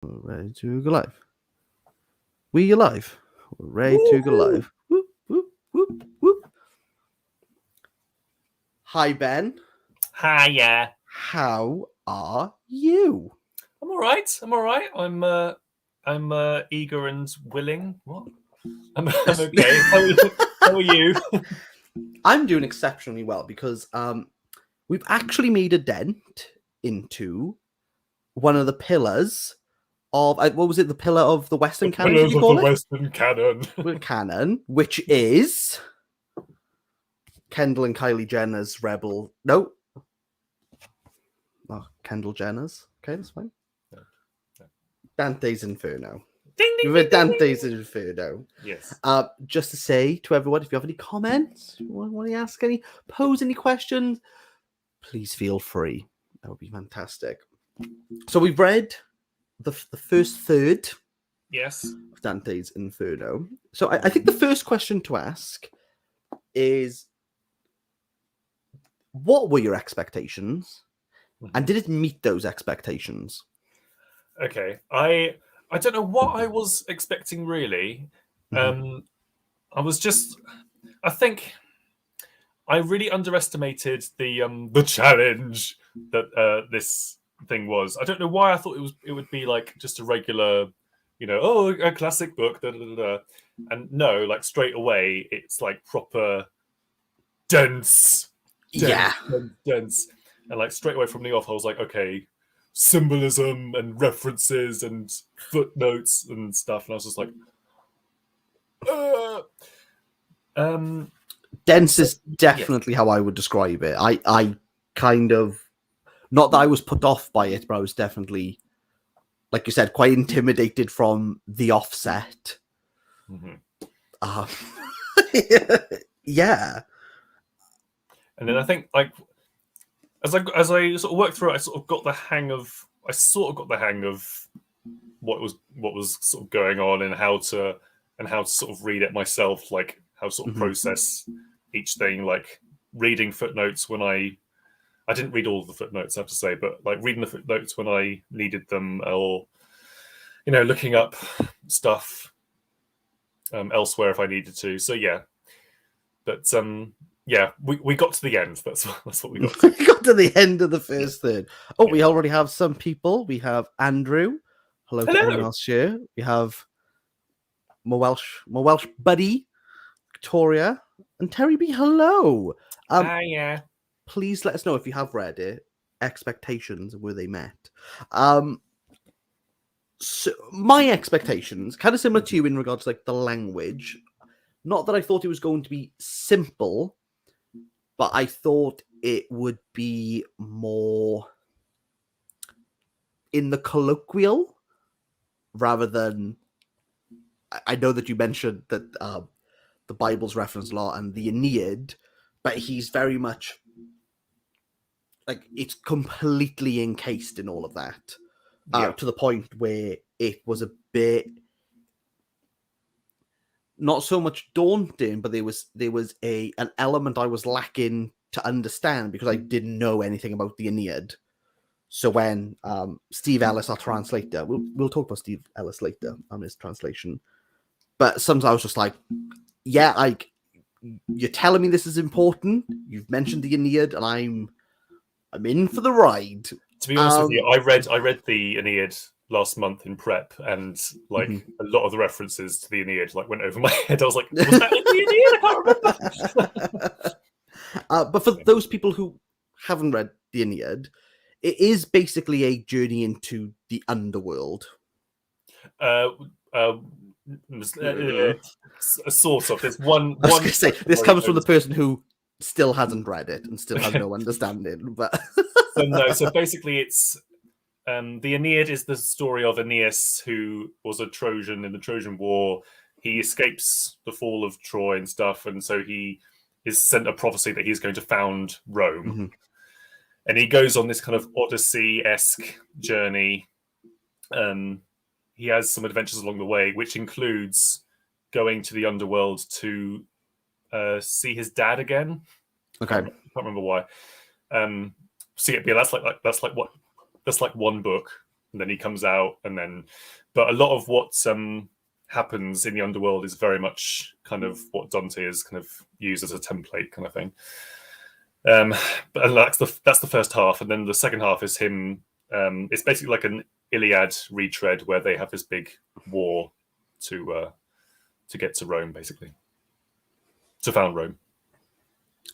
We're ready to go live. We live. We're ready to go Woo-hoo. live. Whoop, whoop, whoop, whoop. Hi, Ben. Hiya. How are you? I'm all right. I'm eager and willing. What? I'm okay. How are you? I'm doing exceptionally well because we've actually made a dent into one of the pillars of what was it? The pillar of the Western canon? Pillars Did you of call the it? Western canon. Canon, which is Kendall and Kylie Jenner's Rebel. No. Oh, Kendall Jenner's. Okay, that's fine. No. Dante's Inferno. Ding, ding, With ding, ding, Dante's ding. Inferno. Yes. Just to say to everyone, if you have any comments, you want to ask any, pose any questions, please feel free. That would be fantastic. So we've read the first third Yes. of Dante's Inferno. So I think the first question to ask is, what were your expectations? And did it meet those expectations? Okay. I don't know what I was expecting really. I think I really underestimated the challenge that this thing was. I don't know why I thought it would be like just a regular, a classic book, da, da, da, da. And no, like straight away it's like proper dense, Yeah. dense. And like straight away from the off I was like, okay, symbolism and references and footnotes and stuff, and I was just like, dense is definitely how I would describe it. I kind of, not that I was put off by it, but I was definitely, like you said, quite intimidated from the offset. Yeah. And then I think like as I sort of worked through it, I sort of got the hang of what was sort of going on and how to sort of read it myself, like how to sort of process each thing, like reading footnotes when I didn't read all of the footnotes, I have to say, but like reading the footnotes when I needed them, or looking up stuff elsewhere if I needed to. So yeah, but yeah, we got to the end. That's what we got to. We got to the end of the first third. Oh, we already have some people. We have Andrew. Hello to anyone else here. We have my Welsh buddy, Victoria, and Terry B. Hello. Yeah. Please let us know if you have read it. Expectations, were they met? So my expectations, kind of similar to you in regards to like the language. Not that I thought it was going to be simple, but I thought it would be more in the colloquial rather than. I know that you mentioned that the Bible's referenced a lot and the Aeneid, but he's very much like it's completely encased in all of that, to the point where it was a bit not so much daunting, but there was an element I was lacking to understand because I didn't know anything about the Aeneid. So when Steve Ellis, our translator, we'll talk about Steve Ellis later on his translation, but sometimes I was just like, yeah, like you're telling me this is important. You've mentioned the Aeneid, and I'm in for the ride. To be honest with you, I read the Aeneid last month in prep, and like a lot of the references to the Aeneid like went over my head. I was like, was that in the Aeneid? I can't remember. But for those people who haven't read the Aeneid, it is basically a journey into the underworld. Sort of. There's one. I was going to say this comes from the person who still hasn't read it and still has no understanding. But so basically, it's the Aeneid is the story of Aeneas, who was a Trojan in the Trojan War. He escapes the fall of Troy and stuff, and so he is sent a prophecy that he's going to found Rome. And he goes on this kind of Odyssey-esque journey. He has some adventures along the way, which includes going to the underworld to see his dad again. Okay, I can't remember why. See it. Yeah, that's like one book. and then he comes out, but a lot of what happens in the underworld is very much kind of what Dante has kind of used as a template kind of thing. But that's the first half, and then the second half is him. It's basically like an Iliad retread where they have this big war to get to Rome, basically, to found Rome.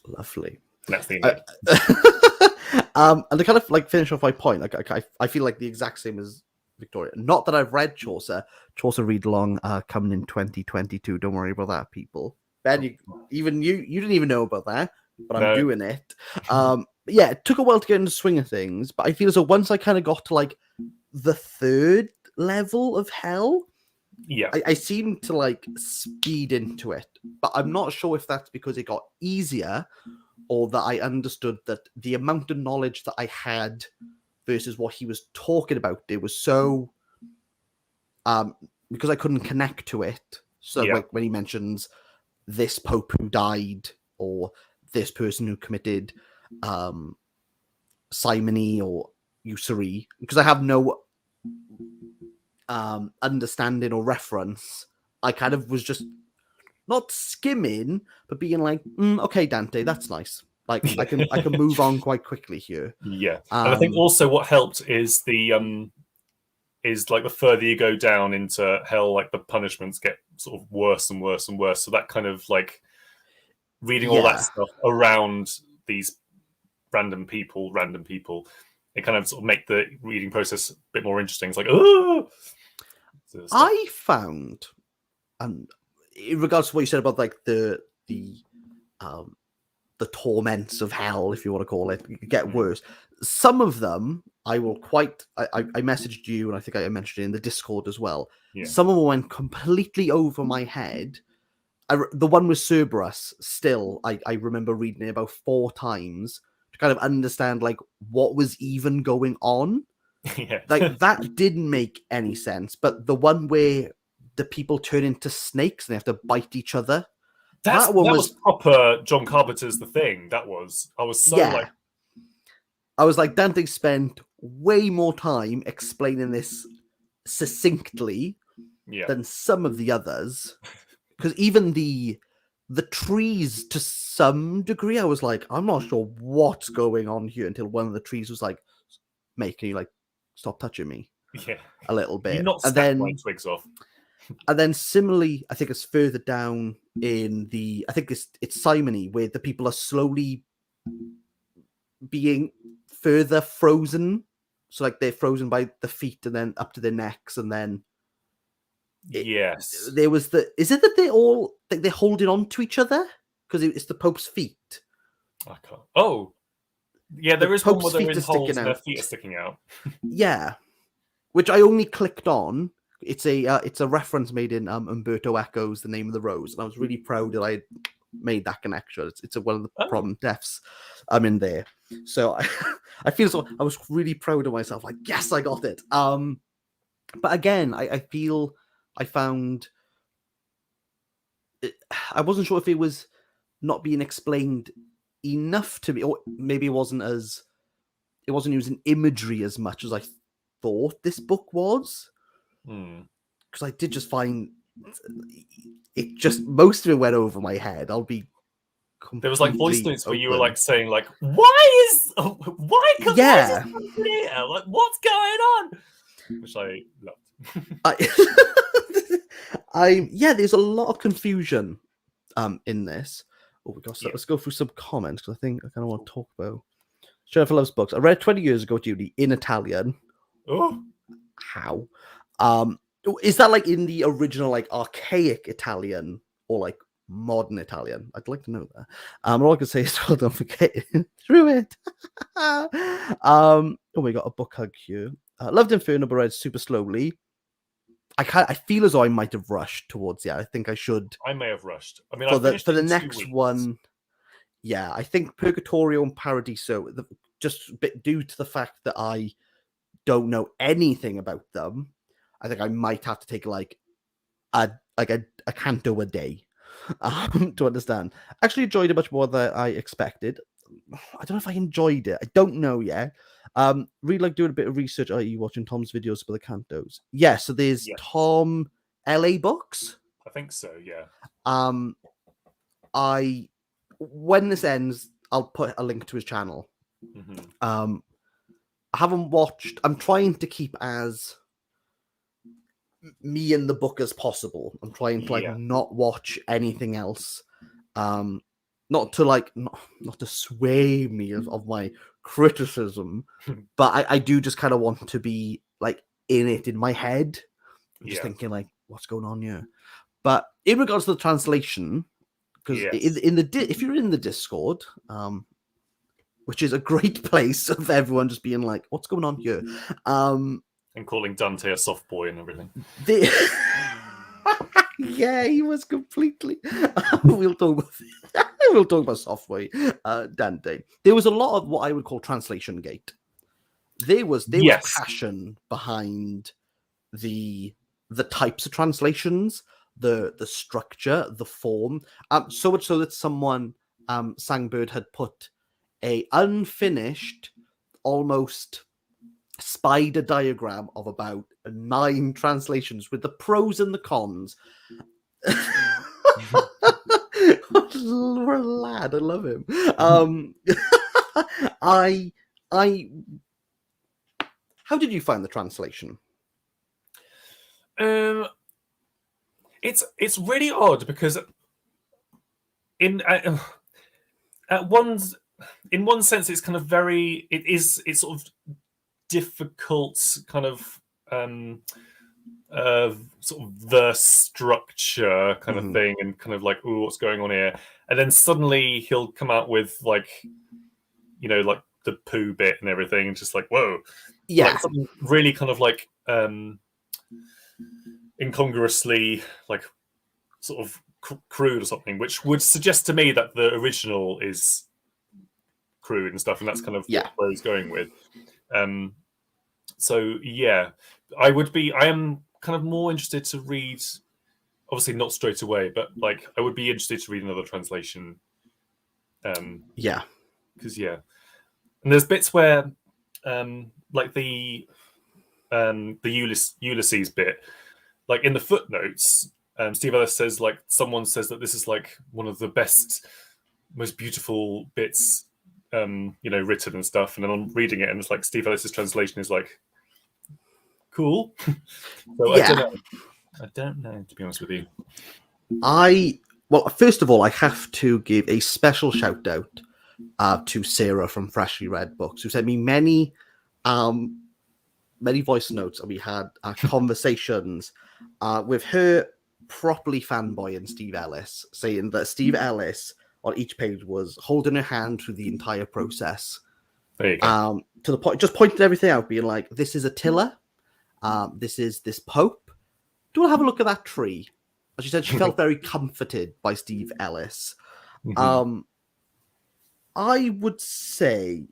Lovely. And that's the Iliad. And to kind of like finish off my point, like I feel like the exact same as Victoria. Not that I've read Chaucer. Chaucer read along coming in 2022. Don't worry about that, people. Ben, you didn't even know about that, but I'm doing it. Yeah, it took a while to get into the swing of things, but I feel as though once I kind of got to like the third level of hell, yeah, I seemed to like speed into it. But I'm not sure if that's because it got easier or that I understood that the amount of knowledge that I had versus what he was talking about, it was so because I couldn't connect to it. So like when he mentions this pope who died or this person who committed simony or usury, because I have no understanding or reference, I kind of was just not skimming, but being like, okay, Dante, that's nice. Like I can move on quite quickly here. Yeah, and I think also what helped is is like the further you go down into hell, like the punishments get sort of worse and worse and worse. So that kind of like reading all that stuff around these random people, it kind of sort of make the reading process a bit more interesting. It's like, oh, I found, in regards to what you said about like the torments of hell, if you want to call it, get worse. Some of them I messaged you, and I think I mentioned it in the Discord as well. Yeah. Some of them went completely over my head. The one with Cerberus, still, I remember reading it about 4 times to kind of understand like what was even going on. Yeah. Like that didn't make any sense. But the one where the people turn into snakes and they have to bite each other. That was proper John Carpenter's The Thing. I was so like, I was like, Dante spent way more time explaining this succinctly than some of the others. Because even the trees, to some degree, I was like, I'm not sure what's going on here, until one of the trees was like, mate, can you like stop touching me? Yeah, a little bit. You not snap my twigs off. And then similarly, I think it's further down in I think it's simony, where the people are slowly being further frozen. So like they're frozen by the feet and then up to their necks, and then yes, there was is it that they're holding on to each other because it's the Pope's feet? I can't. Oh, yeah, there is one where they're in holes and their feet are sticking out. Yeah, which I only clicked on. It's a reference made in Umberto Eco's The Name of the Rose, and I was really proud that I made that connection. It's one of the problem deaths I'm in there, so I feel so. I was really proud of myself. Like, yes, I got it. But again, I feel I found I wasn't sure if it was not being explained enough to me, or maybe it wasn't using imagery as much as I thought this book was. Because I did just find it most of it went over my head. I'll be there was like voice notes where you were like saying like, why is this here? Like, what's going on? Which I loved. There's a lot of confusion in this. Let's go through some comments, because I think I kind of want to talk about Jennifer Loves Books. I read 20 years ago, Judy, in Italian. Oh, how? Is that like in the original, like archaic Italian, or like modern Italian? I'd like to know that. All I can say is, well, don't forget through it. We got a book hug here. Loved Inferno, but read super slowly. I feel as though I might have rushed towards the end. I think I should. I may have rushed. I mean, for the next one. Yeah, I think Purgatorio and Paradiso, just a bit due to the fact that I don't know anything about them, I think I might have to take like a canto a day to understand. Actually enjoyed it much more than I expected. I don't know if I enjoyed it. I don't know yet. Really like doing a bit of research. Are you watching Tom's videos for the Cantos? Yeah, so there's Tom LA Books. I think so, yeah. When this ends, I'll put a link to his channel. Mm-hmm. I haven't watched. I'm trying to keep as me in the book as possible. I'm trying to not watch anything else. Not to sway me of my criticism, but I do just kind of want to be like in it in my head. I'm just thinking like, what's going on here? But in regards to the translation, because if you're in the Discord, which is a great place of everyone just being like, what's going on here? And calling Dante a soft boy and everything. Yeah, he was completely. We'll talk about software, Dante. There was a lot of what I would call translation gate. There was passion behind the types of translations, the structure, the form. So much so that someone, Sangbird, had put a unfinished, almost spider diagram of about 9 translations with the pros and the cons. We're a lad, I love him. How did you find the translation? It's really odd because in one sense it's kind of it's sort of difficult kind of sort of verse structure kind of thing, and kind of like, ooh, what's going on here? And then suddenly he'll come out with like, like the poo bit and everything, and just like, whoa, like something really kind of like incongruously like sort of crude or something, which would suggest to me that the original is crude and stuff, and that's kind of where he's going with. So yeah, I am kind of more interested to read, obviously not straight away, but like I would be interested to read another translation. Because and there's bits where like the Ulysses bit, like in the footnotes, Steve Ellis says, like, someone says that this is like one of the best, most beautiful bits written and stuff, and then I'm reading it and it's like Steve Ellis's translation is like cool. So I don't know, to be honest with you. Well, first of all, I have to give a special shout out to Sarah from Freshly Read Books, who sent me many voice notes, and we had conversations with her properly fanboying Steve Ellis, saying that Steve Ellis on each page was holding her hand through the entire process. There you go. To the point, just pointed everything out, being like, this is Attila, this is this Pope. Do you want to have a look at that tree? As she said, she felt very comforted by Steve Ellis. I would say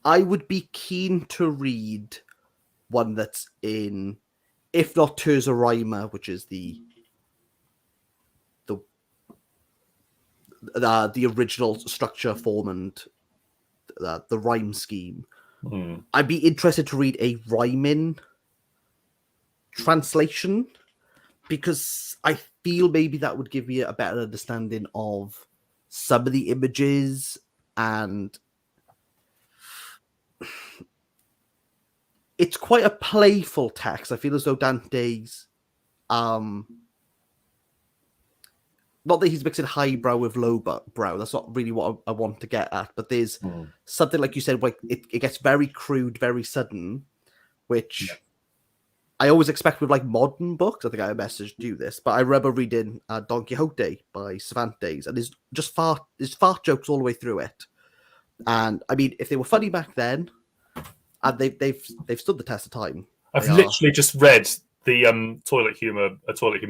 I would be keen to read one that's in, if not Terza Rima, which is the original structure, form, and the rhyme scheme. I'd be interested to read a rhyming translation, because I feel maybe that would give me a better understanding of some of the images, and it's quite a playful text. I feel as though Dante's not that he's mixing highbrow with lowbrow. That's not really what I want to get at. But there's something, like you said, like it gets very crude, very sudden, which I always expect with like modern books. I think I messaged you this, but I remember reading Don Quixote by Cervantes, and there's fart jokes all the way through it. And I mean, if they were funny back then, and they've stood the test of time. I've literally just read the toilet humor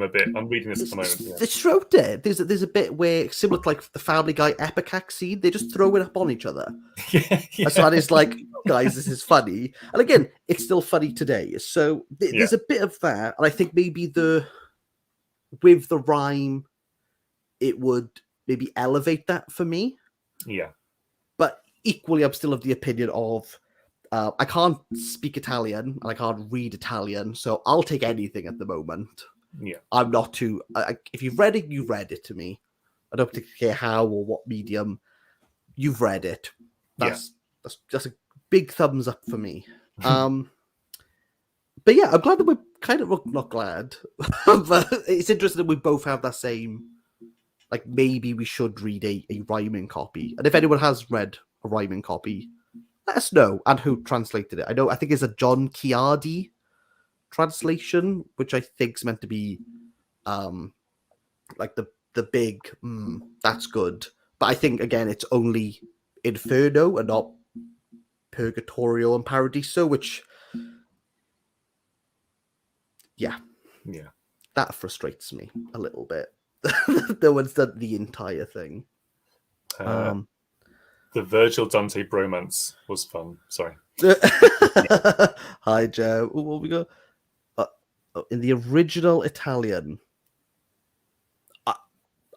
bit. I'm reading this at the moment. They wrote it. There's a bit where, similar to like the Family Guy epicac scene, they just throw it up on each other. And so that is like, guys, this is funny. And again, it's still funny today. So there's a bit of that, and I think maybe with the rhyme, it would maybe elevate that for me. Yeah. But equally, I'm still of the opinion of I can't speak Italian and I can't read Italian, so I'll take anything at the moment. Yeah. I'm not too. If you've read it, you've read it to me. I don't particularly care how or what medium. You've read it. That's a big thumbs up for me. But yeah, I'm glad that we're kind of not glad, but it's interesting that we both have that same. Like maybe we should read a rhyming copy, and if anyone has read a rhyming copy, let us know and who translated it. I think it's a John Chiardi translation, which I think is meant to be like the big that's good. But I think again it's only Inferno and not Purgatorio and Paradiso, which yeah, that frustrates me a little bit. No one's done the entire thing. The Virgil-Dante bromance was fun. Sorry. Hi, Joe. What we got? In the original Italian,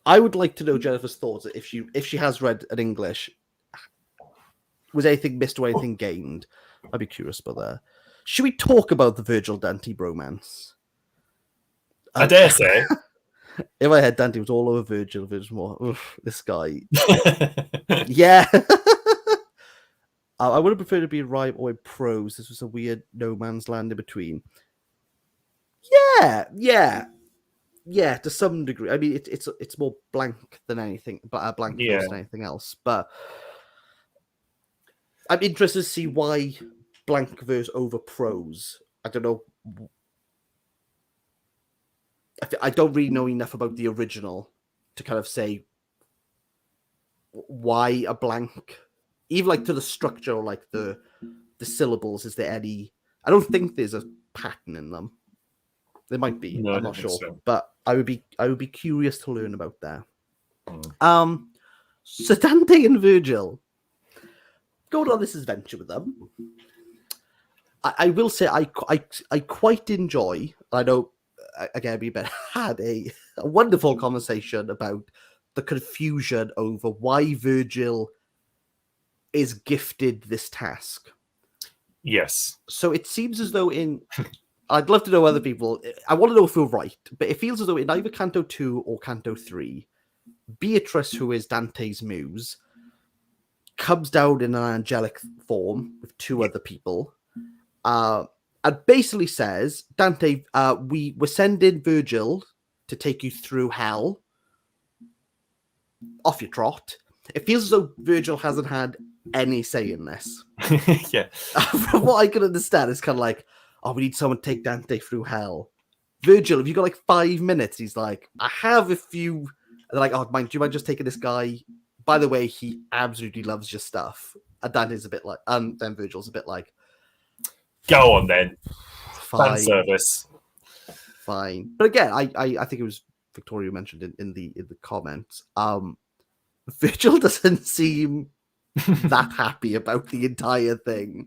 I would like to know Jennifer's thoughts if she has read an English. Was anything missed or anything gained? I'd be curious about that. Should we talk about the Virgil-Dante bromance? I dare say. In my head, Dante was all over Virgil. Virgil more, this guy. Yeah. I would have preferred to be in rhyme or in prose. This was a weird no man's land in between. Yeah, to some degree. I mean, it's more blank than anything, but a blank verse than anything else. But I'm interested to see why blank verse over prose. I don't know. I don't really know enough about the original to kind of say why a blank, even like to the structure or like the syllables. Is there any? I don't think there's a pattern in them. There might be. No, I'm not sure, so. but I would be curious to learn about that. So Dante and Virgil going on this adventure with them. I will say I quite enjoy. I know. Again, we had a wonderful conversation about the confusion over why Virgil is gifted this task. Yes. So it seems as though I'd love to know other people. I want to know if we're right, but it feels as though in either Canto 2 or Canto 3, Beatrice, who is Dante's muse, comes down in an angelic form with two other people. And basically says, Dante, we're sending Virgil to take you through hell. Off your trot. It feels as though Virgil hasn't had any say in this. Yeah. From what I can understand, it's kind of like, oh, we need someone to take Dante through hell. Virgil, have you got like 5 minutes? He's like, I have a few. And they're like, oh, do you mind just taking this guy? By the way, he absolutely loves your stuff. And Dante's a bit like, and then Virgil's a bit like, go on then. Fine. Fan service. Fine. But again, I think it was Victoria mentioned in the comments. Virgil doesn't seem that happy about the entire thing.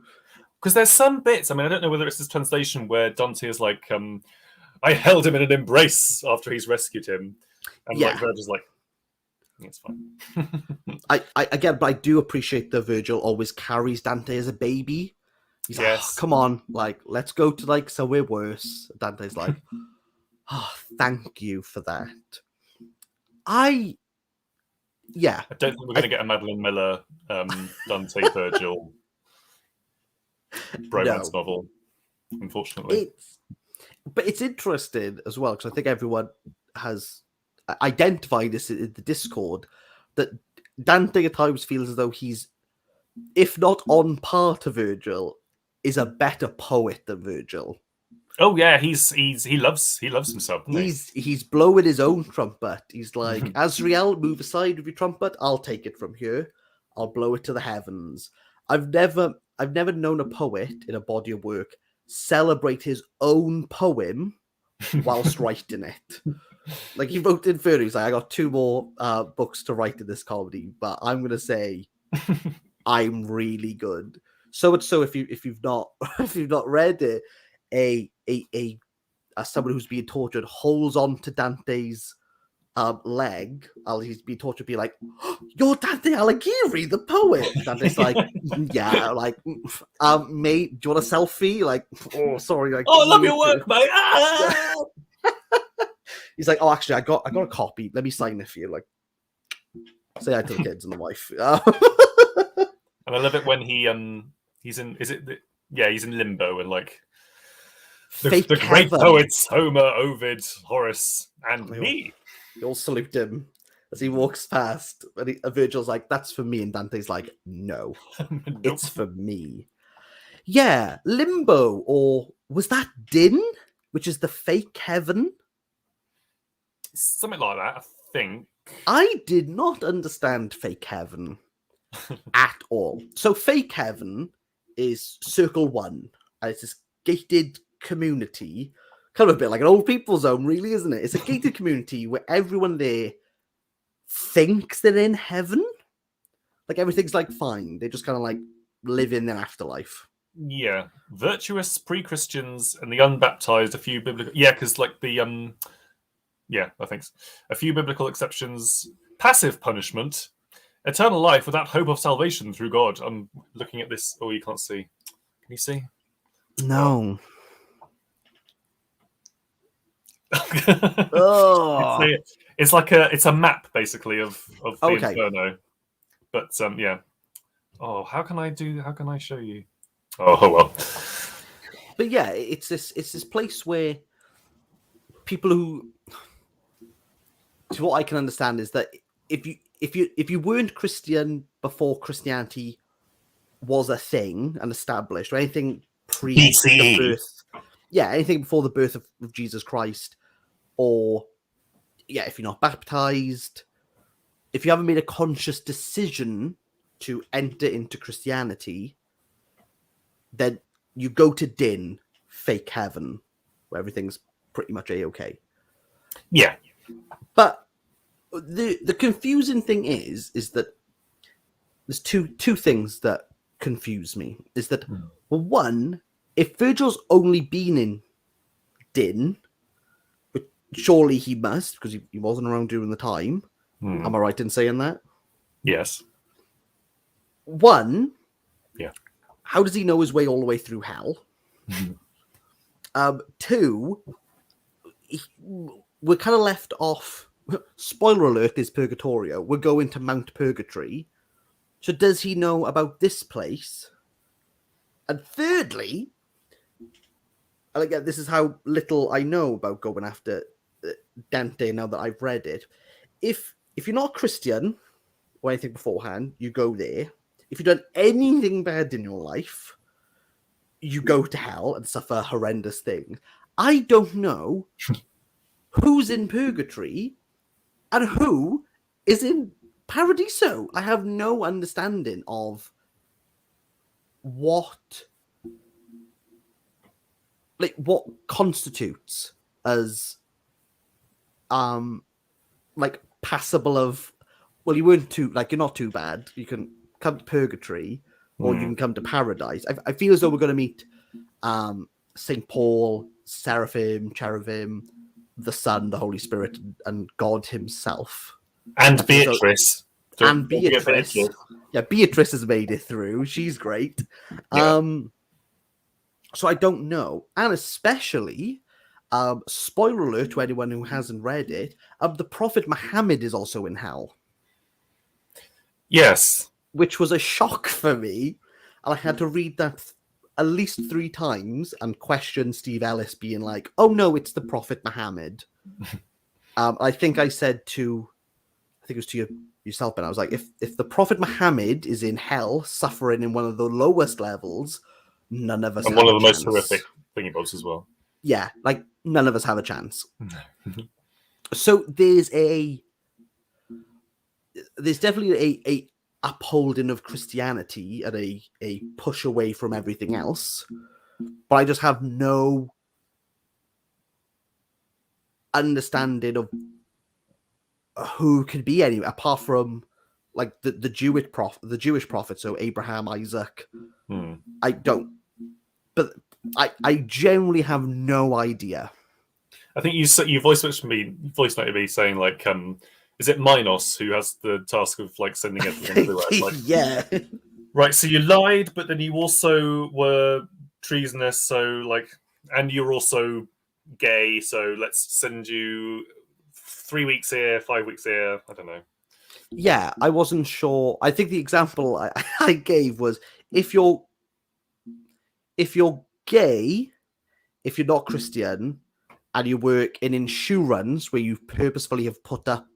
Because there's some bits, I mean, I don't know whether it's this translation where Dante is like, I held him in an embrace after he's rescued him. And like Virgil's like, it's fine. But I do appreciate that Virgil always carries Dante as a baby. He's like, oh, come on, like, let's go to like somewhere worse. Dante's like, oh, thank you for that. I don't think we're going to get a Madeline Miller Dante Virgil bromance novel, unfortunately. But it's interesting as well, because I think everyone has identified this in the Discord, that Dante at times feels as though he's, if not on par to Virgil, is a better poet than Virgil. Oh yeah, he loves himself. He's blowing his own trumpet. He's like, Azrael, move aside with your trumpet. I'll take it from here. I'll blow it to the heavens. I've never known a poet in a body of work celebrate his own poem whilst writing it. Like he wrote Inferno. He's like, I got 2 more books to write in this comedy, but I'm gonna say I'm really good. So much so, if you've not read it, a someone who's being tortured holds on to Dante's leg, he's been taught to be like, oh, "You're Dante Alighieri, the poet." Dante's like, "Yeah, like, mate, do you want a selfie?" Like, "Oh, sorry, like, oh, I love your work, mate." He's like, "Oh, actually, I got a copy. Let me sign it for you." Like, say hi to the kids and the wife. And I love it when he's in. He's in limbo and like. The great poets Homer, Ovid, Horace, and me. They all salute him as he walks past. And Virgil's like, "That's for me." And Dante's like, "No, Nope. it's for me." Yeah, limbo, or was that Din, which is the fake heaven? Something like that, I think. I did not understand fake heaven at all. So fake heaven is Circle 1. And it's this gated community, kind of a bit like an old people's home, really, isn't it? It's a gated community where everyone there thinks they're in heaven. Like everything's like fine. They just kind of like live in their afterlife. Yeah, virtuous pre-Christians and the unbaptized. A few biblical, because like the I think so. A few biblical exceptions. Passive punishment, eternal life without hope of salvation through God. I'm looking at this. Oh, you can't see. Can you see? No. Oh. It's like it's a map basically of the Inferno. But Oh, how can I show you? Oh well. But yeah, it's this place where people who, to what I can understand, is that if you weren't Christian before Christianity was a thing and established, or anything pre the birth, anything before the birth of Jesus Christ, or if you're not baptized, if you haven't made a conscious decision to enter into Christianity, then you go to Din, fake heaven, where everything's pretty much a-okay. Yeah. But the confusing thing is that there's two things that confuse me. Is that, well, one, if Virgil's only been in Din, but surely he must, because he wasn't around during the time. Am I right in saying that? Yes. One, yeah. How does he know his way all the way through hell? Two, we're kind of left off. Spoiler alert, is Purgatorio. We're going to Mount Purgatory. So does he know about this place? And thirdly, and again, this is how little I know about going after Dante now that I've read it. If you're not Christian or anything beforehand, you go there. If you've done anything bad in your life, you go to hell and suffer horrendous things. I don't know who's in Purgatory and who is in Paradiso. I have no understanding of what constitutes as passable of, well, you weren't too, you're not too bad. You can come to Purgatory or you can come to Paradise. I feel as though we're going to meet St. Paul, Seraphim, Cherubim, the Son, the Holy Spirit, and God himself. And Beatrice. And Beatrice. Yeah, Beatrice has made it through. She's great. Yeah. So I don't know. And especially, spoiler alert to anyone who hasn't read it, the Prophet Muhammad is also in hell. Yes. Which was a shock for me. And I had to read that at least 3 times and question Steve Ellis being like, oh no, it's the Prophet Muhammad. I think I said to, it was to yourself, and I was like, if the Prophet Muhammad is in hell, suffering in one of the lowest levels, none of us have a chance. And one of the most horrific thingy-bobs as well. Yeah, none of us have a chance. So there's definitely a upholding of Christianity and a push away from everything else, but I just have no understanding of who could be any apart from the Jewish prophet, so Abraham, Isaac. I don't, but I generally have no idea. I think you voice noted me saying like, is it Minos who has the task of like sending everyone everywhere? It's like, Yeah. right, so you lied, but then you also were treasonous, so like, and you're also gay, so let's send you 3 weeks here, 5 weeks here. I don't know. Yeah, I wasn't sure. I think the example I gave was if you're gay, if you're not Christian, and you work in insurance where you purposefully have put up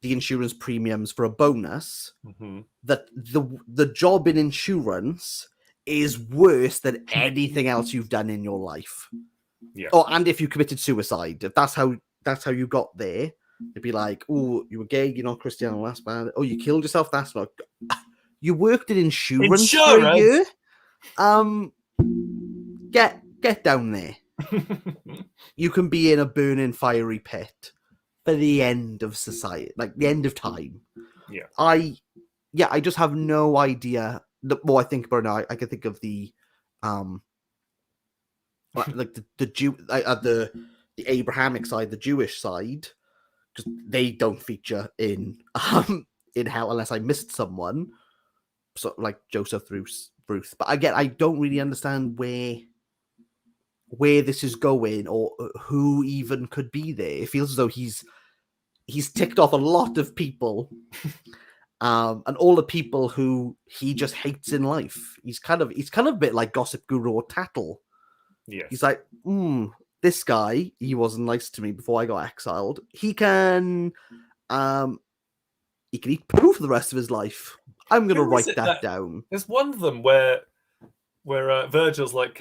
the insurance premiums for a bonus, that the job in insurance is worse than anything else you've done in your life. Yeah. Oh, and if you committed suicide, if that's how you got there, it'd be like, oh, you were gay, you're not Christian, oh, that's bad. Oh, you killed yourself, that's not. You worked in insurance for a year. Get down there. You can be in a burning fiery pit for the end of society, like the end of time. Yeah. I just have no idea. The more I think about it now, I can think of the like the Jew, the Abrahamic side, the Jewish side, because they don't feature in hell unless I missed someone, so like Joseph Bruce. But again, I don't really understand where this is going or who even could be there. It feels as though he's ticked off a lot of people, and all the people who he just hates in life. He's kind of a bit like Gossip Guru or Tattle. Yeah, he's like, this guy, he wasn't nice to me before I got exiled. He can eat poo for the rest of his life. I'm gonna write that down. There's one of them where Virgil's like,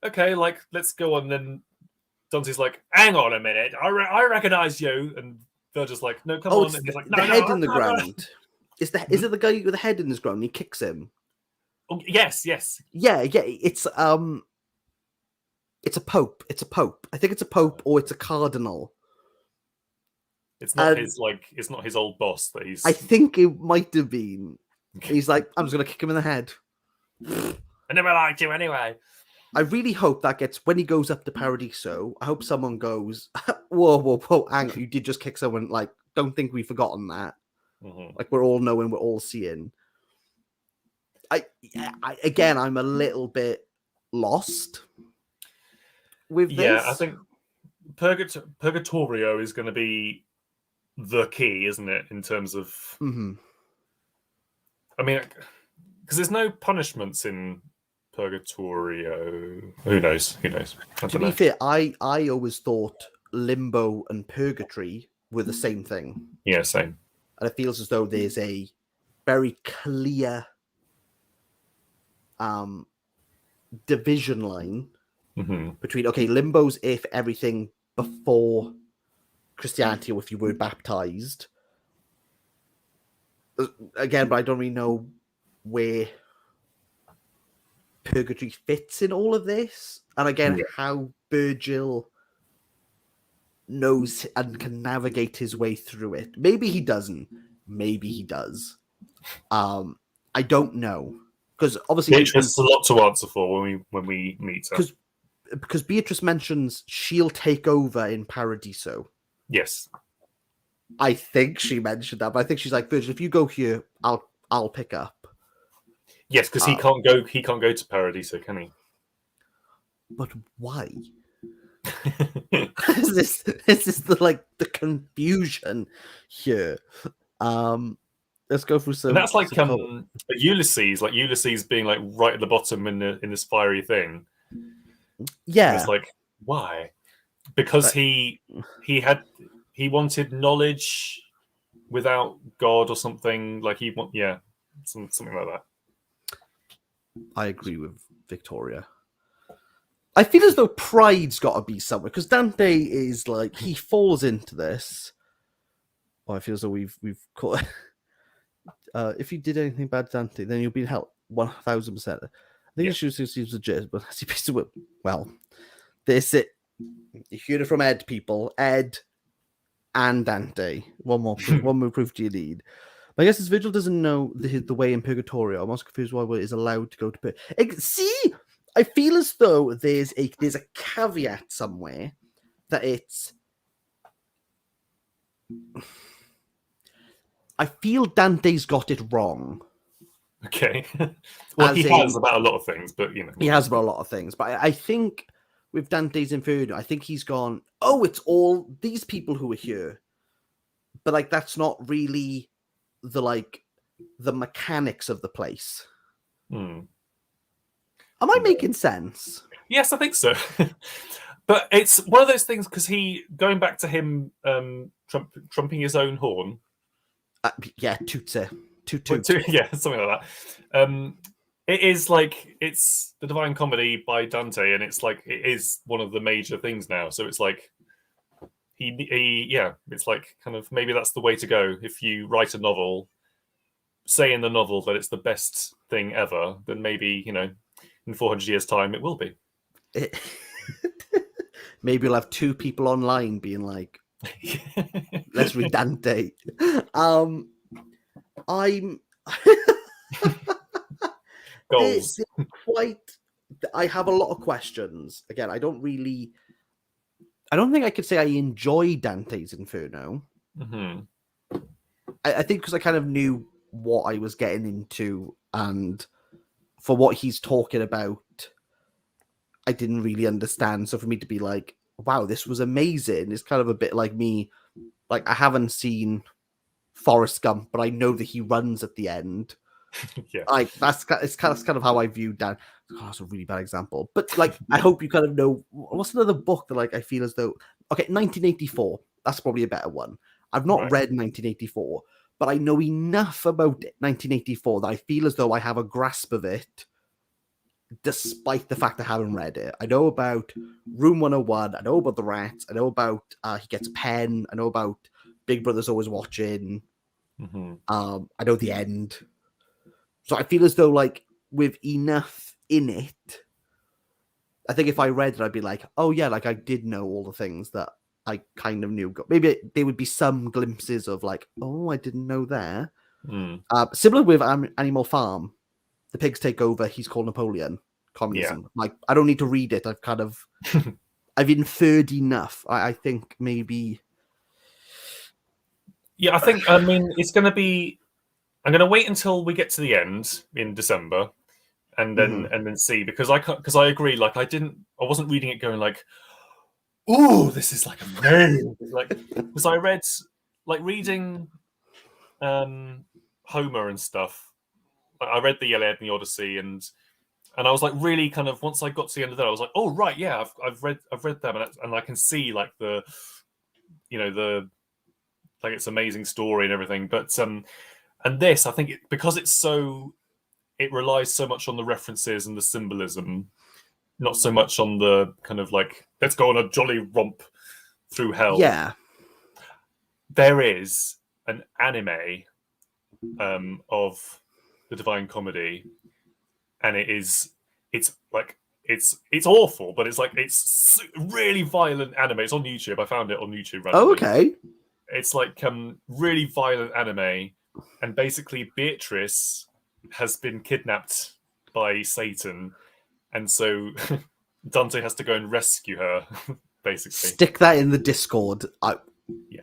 okay, like let's go on. Then Dante's like, hang on a minute, I recognize you, and Virgil's like, no, come on. And he's like, no, head in the ground. Is it the guy with the head in his ground? And he kicks him. Oh, yes. Yeah. It's a pope. It's a pope. I think it's a pope or it's a cardinal. It's not it's not his old boss that he's. I think it might have been. He's like, I'm just gonna kick him in the head. I never liked you anyway. I really hope that gets when he goes up to Paradiso. I hope someone goes, whoa, hang on, you did just kick someone. Like, don't think we've forgotten that. Like, we're all knowing, we're all seeing. Again, I'm a little bit lost with this. Yeah, I think Purgatorio is going to be the key, isn't it, in terms of... I mean, because there's no punishments in Purgatorio. Who knows? To be fair, I always thought Limbo and Purgatory were the same thing. Yeah, same. And it feels as though there's a very clear division line between, okay, Limbo's if everything before Christianity or if you were baptized. Again, but I don't really know where Purgatory fits in all of this. And again, how Virgil knows and can navigate his way through it. Maybe he doesn't. Maybe he does. I don't know. Because obviously Beatrice has a lot to answer for when we meet her. Because Beatrice mentions she'll take over in Paradiso. Yes. I think she mentioned that, but I think she's like, Virgil, if you go here, I'll pick up. Yes, because he can't go to Paradiso, can he? But why? Is this the confusion here? Let's go through some. And that's like Ulysses being like right at the bottom in this fiery thing. Yeah, it's like, why? Because he wanted knowledge without God or something. Like something like that. I agree with Victoria. I feel as though pride's got to be somewhere because Dante is like he falls into this. Oh, I feel as though we've caught. If you did anything bad, Dante, then you'll be in hell 1,000%. I think it seems legit, but well, this it. You heard it from Ed, people. Ed and Dante. One more proof do you need? I guess this Virgil doesn't know the way in Purgatorio. I'm also confused why is allowed to go to See, I feel as though there's a caveat somewhere that it's. I feel Dante's got it wrong. Okay. Well, he has about a lot of things, but he has about a lot of things. But I think with Dante's Inferno, I think he's gone, oh, it's all these people who are here, but like that's not really the mechanics of the place. Hmm. Am I making sense? Yes, I think so. But it's one of those things because going back to him trumping his own horn. Yeah, tootsie. Yeah, something like that. It is like it's the Divine Comedy by Dante, and it's like it is one of the major things now. So it's like it's like kind of maybe that's the way to go. If you write a novel, say in the novel that it's the best thing ever, then maybe in 400 years' time it will be. Maybe you'll have two people online being like, let's read Dante. I'm Goals. I have a lot of questions. Again, I don't think I could say I enjoy Dante's Inferno. Mm-hmm. I think because I kind of knew what I was getting into, and for what he's talking about, I didn't really understand. So for me to be like, wow, this was amazing, it's kind of a bit like me. Like, I haven't seen Forrest Gump, but I know that he runs at the end. Yeah. That's kind of how I view Dan. Oh, that's a really bad example. But like, I hope you kind of know what's another book that like I feel as though 1984. That's probably a better one. I've not read 1984, but I know enough about 1984 that I feel as though I have a grasp of it, despite the fact I haven't read it. I know about Room 101. I know about the rats. I know about he gets a pen. I know about Big Brother's always watching. Mm-hmm. I know the end. So I feel as though, like, with enough in it, I think if I read it, I'd be like, oh yeah, like I did know all the things that I kind of knew. Maybe there would be some glimpses of like, oh, I didn't know there. Mm. Similar with Animal Farm, the pigs take over. He's called Napoleon. Communism. Yeah. Like, I don't need to read it. I've kind of, I've inferred enough. I think maybe. Yeah, I mean, it's going to be. I'm going to wait until we get to the end in December, and then see, because I agree. Like, I wasn't reading it going like, "Ooh, this is like amazing!" Like, because I read like reading Homer and stuff. I read the Iliad and the Odyssey, and I was like really kind of, once I got to the end of that, I was like, oh right, yeah, I've read them, and I can see like the like it's amazing story and everything, but and this, I think because it relies so much on the references and the symbolism, not so much on the kind of like, let's go on a jolly romp through hell. Yeah. There is an anime of the Divine Comedy, and it's awful, but it's really violent anime. It's on YouTube. I found it on YouTube randomly. Oh, okay. It's like really violent anime, and basically Beatrice has been kidnapped by Satan, and so Dante has to go and rescue her. Basically, stick that in the Discord. Yeah,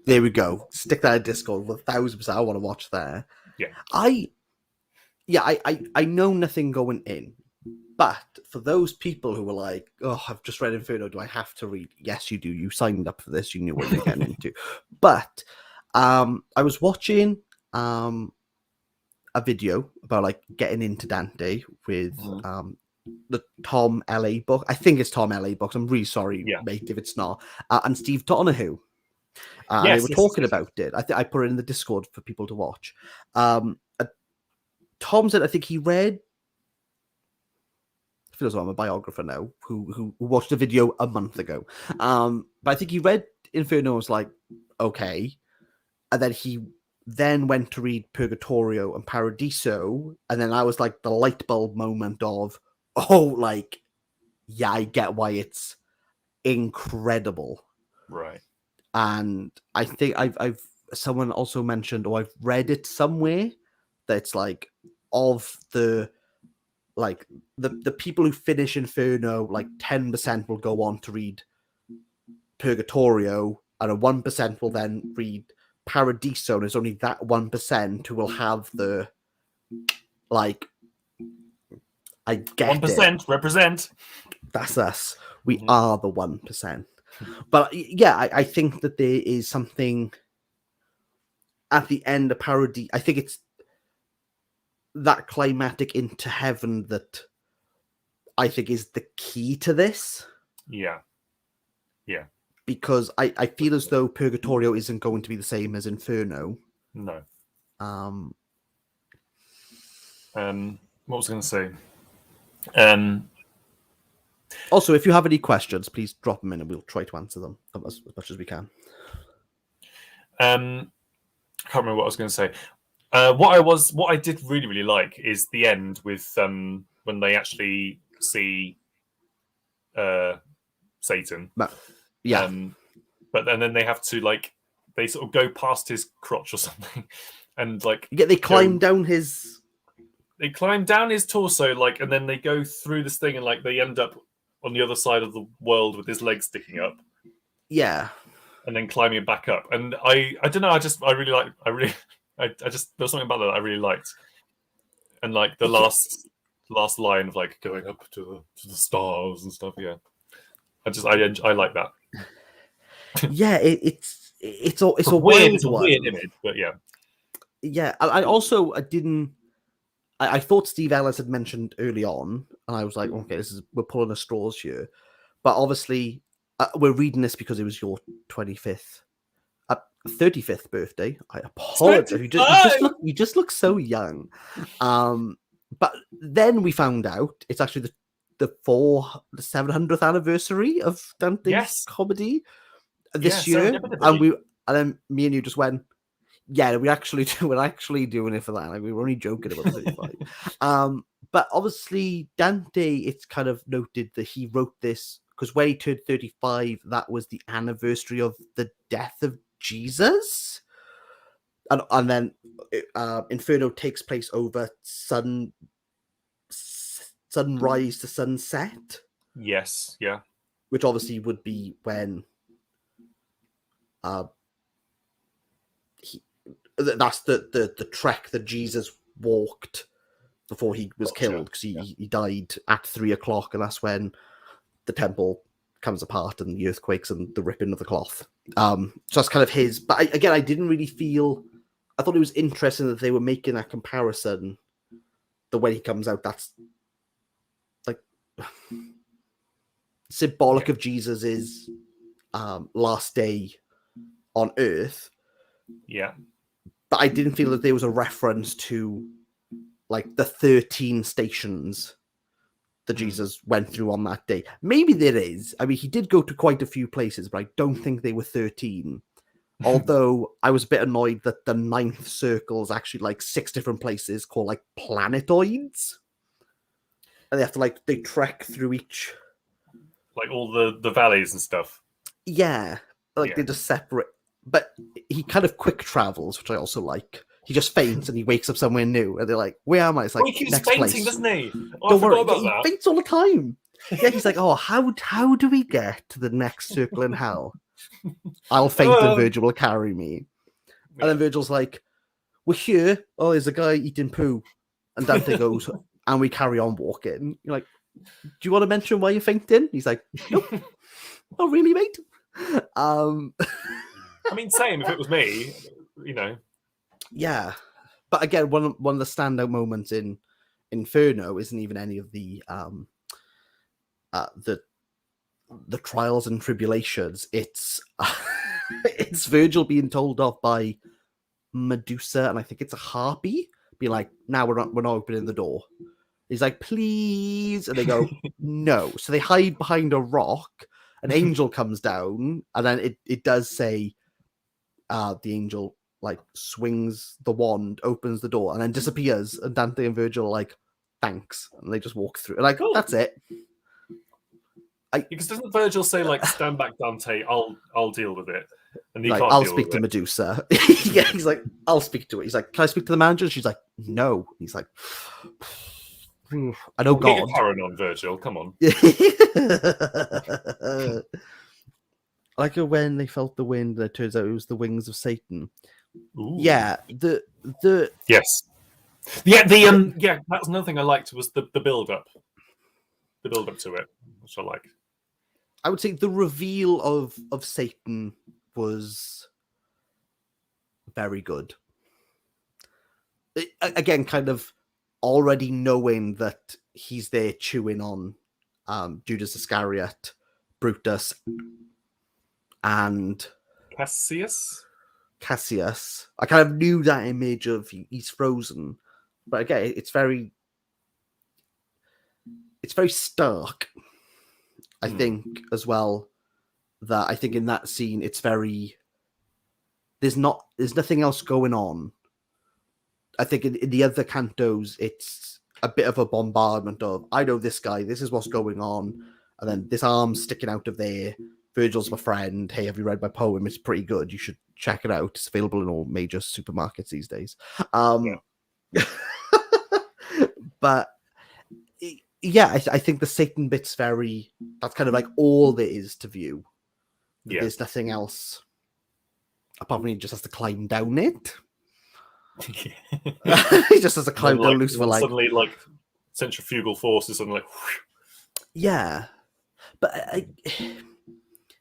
there we go. Stick that in Discord. 1,000%. I want to watch there. Yeah, I know nothing going in, but for those people who were like, "Oh, I've just read Inferno. Do I have to read?" Yes, you do. You signed up for this. You knew what you're getting into. But I was watching a video about like getting into Dante with the Tom LA book. I think it's Tom LA books. I'm really sorry, mate, if it's not. And Steve Donahue. They were talking about it. I put it in the Discord for people to watch. Tom said, I think he read. I feel as though I'm a biographer now who watched a video a month ago. But I think he read Inferno and was like, okay. And then he went to read Purgatorio and Paradiso. And then I was like the light bulb moment of, oh, like, yeah, I get why it's incredible. Right. And I think I've someone also mentioned, or I've read it somewhere, that's like of the people who finish Inferno, like 10% will go on to read Purgatorio, and a 1% will then read Paradiso, and it's only that 1% who will have the, like, I get 1% it. represent. That's us. We are the 1%. But yeah, I think that there is something at the end of Parody. I think it's that climatic into heaven that I think is the key to this. Yeah. Because I feel as though Purgatorio isn't going to be the same as Inferno. No. What was I going to say? Also, if you have any questions, please drop them in and we'll try to answer them as much as we can. I can't remember what I was going to say. What I did really, really like is the end with when they actually see Satan. Yeah. But then they have to, like, they sort of go past his crotch or something, and like they climb down his. They climb down his torso, like, and then they go through this thing, and like they end up on the other side of the world with his legs sticking up. Yeah. And then climbing back up, and I don't know. I just there was something about that I really liked, and like the last line of like going up to the stars and stuff. Yeah, I like that. Yeah, it's a weird weird image, but yeah. Yeah, I also didn't. I thought Steve Ellis had mentioned early on, and I was like, okay, we're pulling at straws here. But obviously, we're reading this because it was your 35th birthday. I apologize. You just look so young. But then we found out it's actually the 700th anniversary of Dante's comedy this year, and then me and you just went, yeah, we're actually doing it for that. Like, we were only joking about 35. But obviously Dante, it's kind of noted that he wrote this because when he turned 35, that was the anniversary of the death of Jesus. And then Inferno takes place over sunrise to sunset. Yes, yeah. Which obviously would be when that's the trek that Jesus walked before he was killed, because he died at 3:00, and that's when the temple comes apart and the earthquakes and the ripping of the cloth. So that's kind of his. But I didn't really feel. I thought it was interesting that they were making that comparison. The way he comes out, that's like symbolic of Jesus's last day on Earth. Yeah. But I didn't feel that there was a reference to like the 13 stations that Jesus went through on that day. Maybe there is. I mean, he did go to quite a few places, but I don't think they were 13. Although I was a bit annoyed that the 9th circle is actually like 6 different places called like planetoids. And they have to they trek through each. Like all the valleys and stuff. Yeah. They just separate. But he kind of quick travels, which I also like. He just faints and he wakes up somewhere new, and they're like, "Where am I?" It's like, he keeps next fainting, place. Doesn't he? Don't worry, he faints all the time. Yeah, he's like, "Oh, how do we get to the next circle in hell? I'll faint and Virgil will carry me." And then Virgil's like, "We're here. Oh, there's a guy eating poo," and Dante goes, "And we carry on walking." You're like, "Do you want to mention why you're fainting?" He's like, "Nope, not really, mate." I mean, same if it was me, you know. Yeah, but again, one of the standout moments in Inferno isn't even any of the trials and tribulations. It's it's Virgil being told off by Medusa, and I think it's a harpy, being like, "Now we're not opening the door." He's like, "Please," and they go, "No." So they hide behind a rock. An angel comes down, and then it does say, the angel swings the wand, opens the door, and then disappears. And Dante and Virgil are like, "Thanks," and they just walk through. Cool. That's it. Because doesn't Virgil say "Stand back, Dante. I'll deal with it," and he can't. I'll speak to Medusa. Yeah, he's like, "I'll speak to it." He's like, "Can I speak to the manager?" She's like, "No." He's like, "I know God." Get your paranoid, Virgil. Come on. like when they felt the wind, and it turns out it was the wings of Satan. Ooh. Yeah, the yes, yeah. The yeah, that's another thing I liked was the build up, to it, which I liked. I would say the reveal of Satan was very good. Again, kind of already knowing that he's there chewing on Judas Iscariot, Brutus, and Cassius. I kind of knew that image of he's frozen, but again, it's very stark. I think as well that I think in that scene it's very there's nothing else going on. I think in the other cantos it's a bit of a bombardment of I know this guy, this is what's going on, and then this arm's sticking out of there. Virgil's my friend. Hey, have you read my poem? It's pretty good. You should check it out. It's available in all major supermarkets these days. But yeah, I think the Satan bit's that's kind of like all there is to view. Yeah. There's nothing else apart from he just has to climb down it. He just has to climb down Lucifer. Like suddenly, like centrifugal forces, and like yeah. But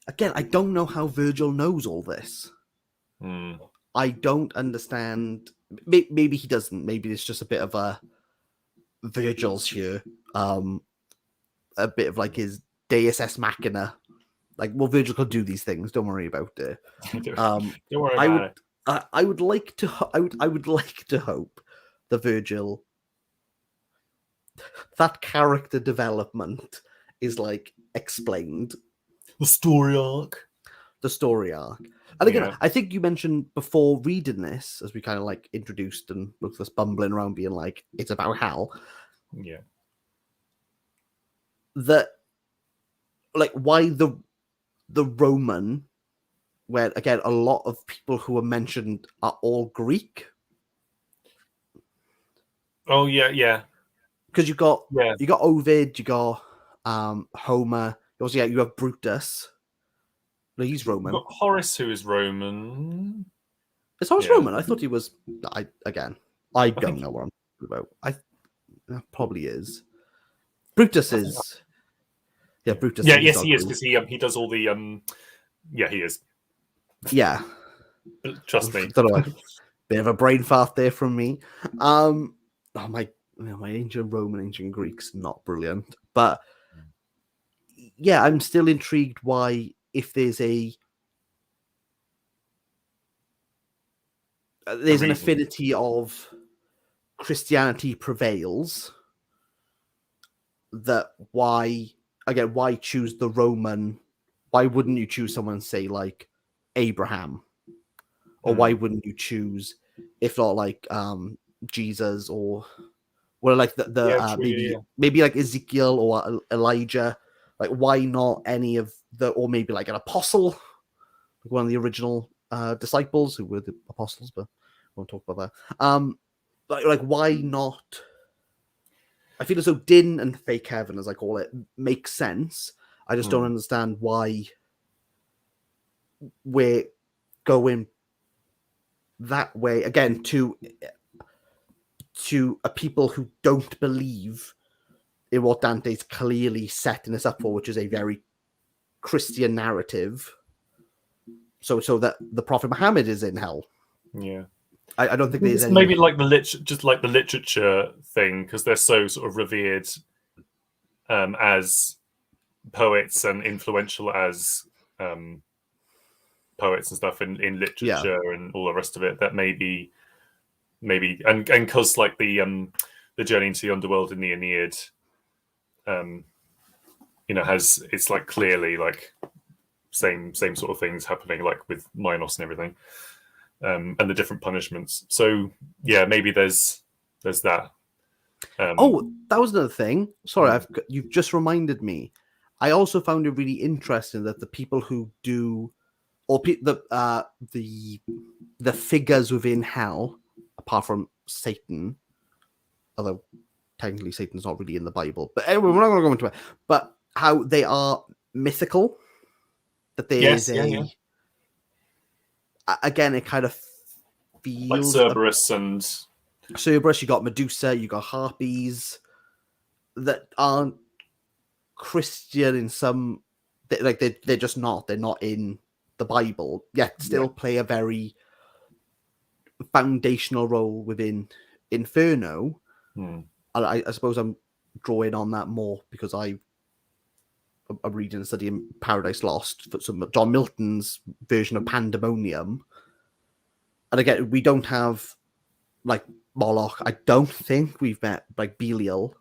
again, I don't know how Virgil knows all this. I don't understand. Maybe he doesn't. Maybe it's just a bit of a Virgil's here. A bit of like his Deus Ex Machina. Like, well, Virgil could do these things. Don't worry about it. Don't worry about it. I would like to. I would like to hope the Virgil that character development is like explained. The story arc. And again, I think you mentioned before reading this, as we kind of like introduced and looked at us bumbling around being like, it's about hell. Yeah. That, like, why the Roman, where, again, a lot of people who are mentioned are all Greek. Oh, yeah. Because you got Ovid, you got Homer. Also, you have Brutus. No, he's Roman. You've got Horace, who is Roman. Is Horace Roman? I thought he was. I don't know what I'm talking about. Probably is. Brutus is. Yeah, Brutus. Yeah, yes, he is, because he does all the Yeah, he is. Yeah. Trust me. Bit of a brain fart there from me. My ancient Roman, ancient Greek's not brilliant, but yeah, I'm still intrigued why, if there's an affinity of Christianity prevails, that why choose the Roman? Why wouldn't you choose someone, say, like Abraham? Or why wouldn't you choose, if not like Jesus, or like maybe like Ezekiel or Elijah? Like, why not any of or maybe like an apostle, like one of the original disciples who were the apostles, but we won't talk about that. Like why not? I feel as though Din and Fake Heaven, as I call it, makes sense. I just don't understand why we're going that way again to a people who don't believe in what Dante's clearly setting us up for, which is a very Christian narrative. So that the Prophet Muhammad is in hell. Yeah, I don't think there's any. Maybe like the literature thing, because they're so sort of revered as poets and influential as poets and stuff in literature and all the rest of it. That maybe and because like the journey into the underworld in the Aeneid, it's like clearly like same sort of things happening, like with Minos and everything, and the different punishments. So yeah, maybe there's that. That was another thing. Sorry, you've just reminded me. I also found it really interesting that the people who do, or the figures within hell, apart from Satan, although technically Satan's not really in the Bible, but anyway, we're not going to go into it. But how they are mythical, That there's yeah. Again, it kind of Like feels Cerberus and Cerberus. You got Medusa. You got harpies that aren't Christian in some. They're just not. They're not in the Bible yet. Still play a very foundational role within Inferno. And I suppose I'm drawing on that more because I'm reading and studying Paradise Lost, for some John Milton's version of Pandemonium. And again, we don't have like Moloch. I don't think we've met like Belial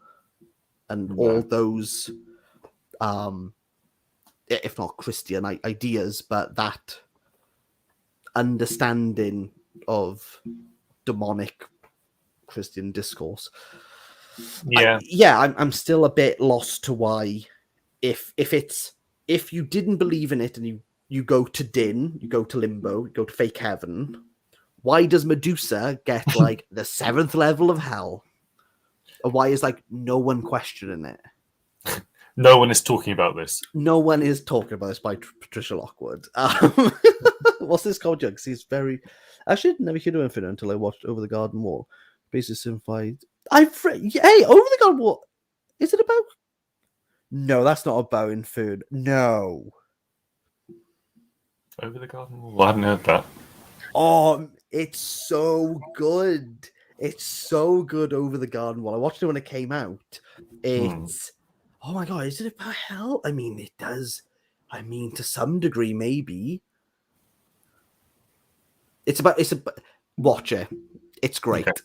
and all those, if not Christian ideas, but that understanding of demonic Christian discourse. I'm still a bit lost to why, if you didn't believe in it and you go to Din, you go to Limbo, you go to fake heaven, why does Medusa get like the 7th level of hell? Or why is like no one questioning it? No one is talking about this. No one is talking about this by Patricia Lockwood. What's this called, Jugs? He's very. Actually, I'd never heard of Infinite until I watched Over the Garden Wall. Basically simplified. Hey, Over the Garden Wall. Is it about? No, that's not about Inferno. No. Over the Garden Wall. I hadn't heard that. Oh, it's so good. It's so good, Over the Garden Wall. I watched it when it came out. It's. Oh my god, is it about hell? I mean, it does. I mean, to some degree, maybe. It's about. Watch it. It's great. Okay.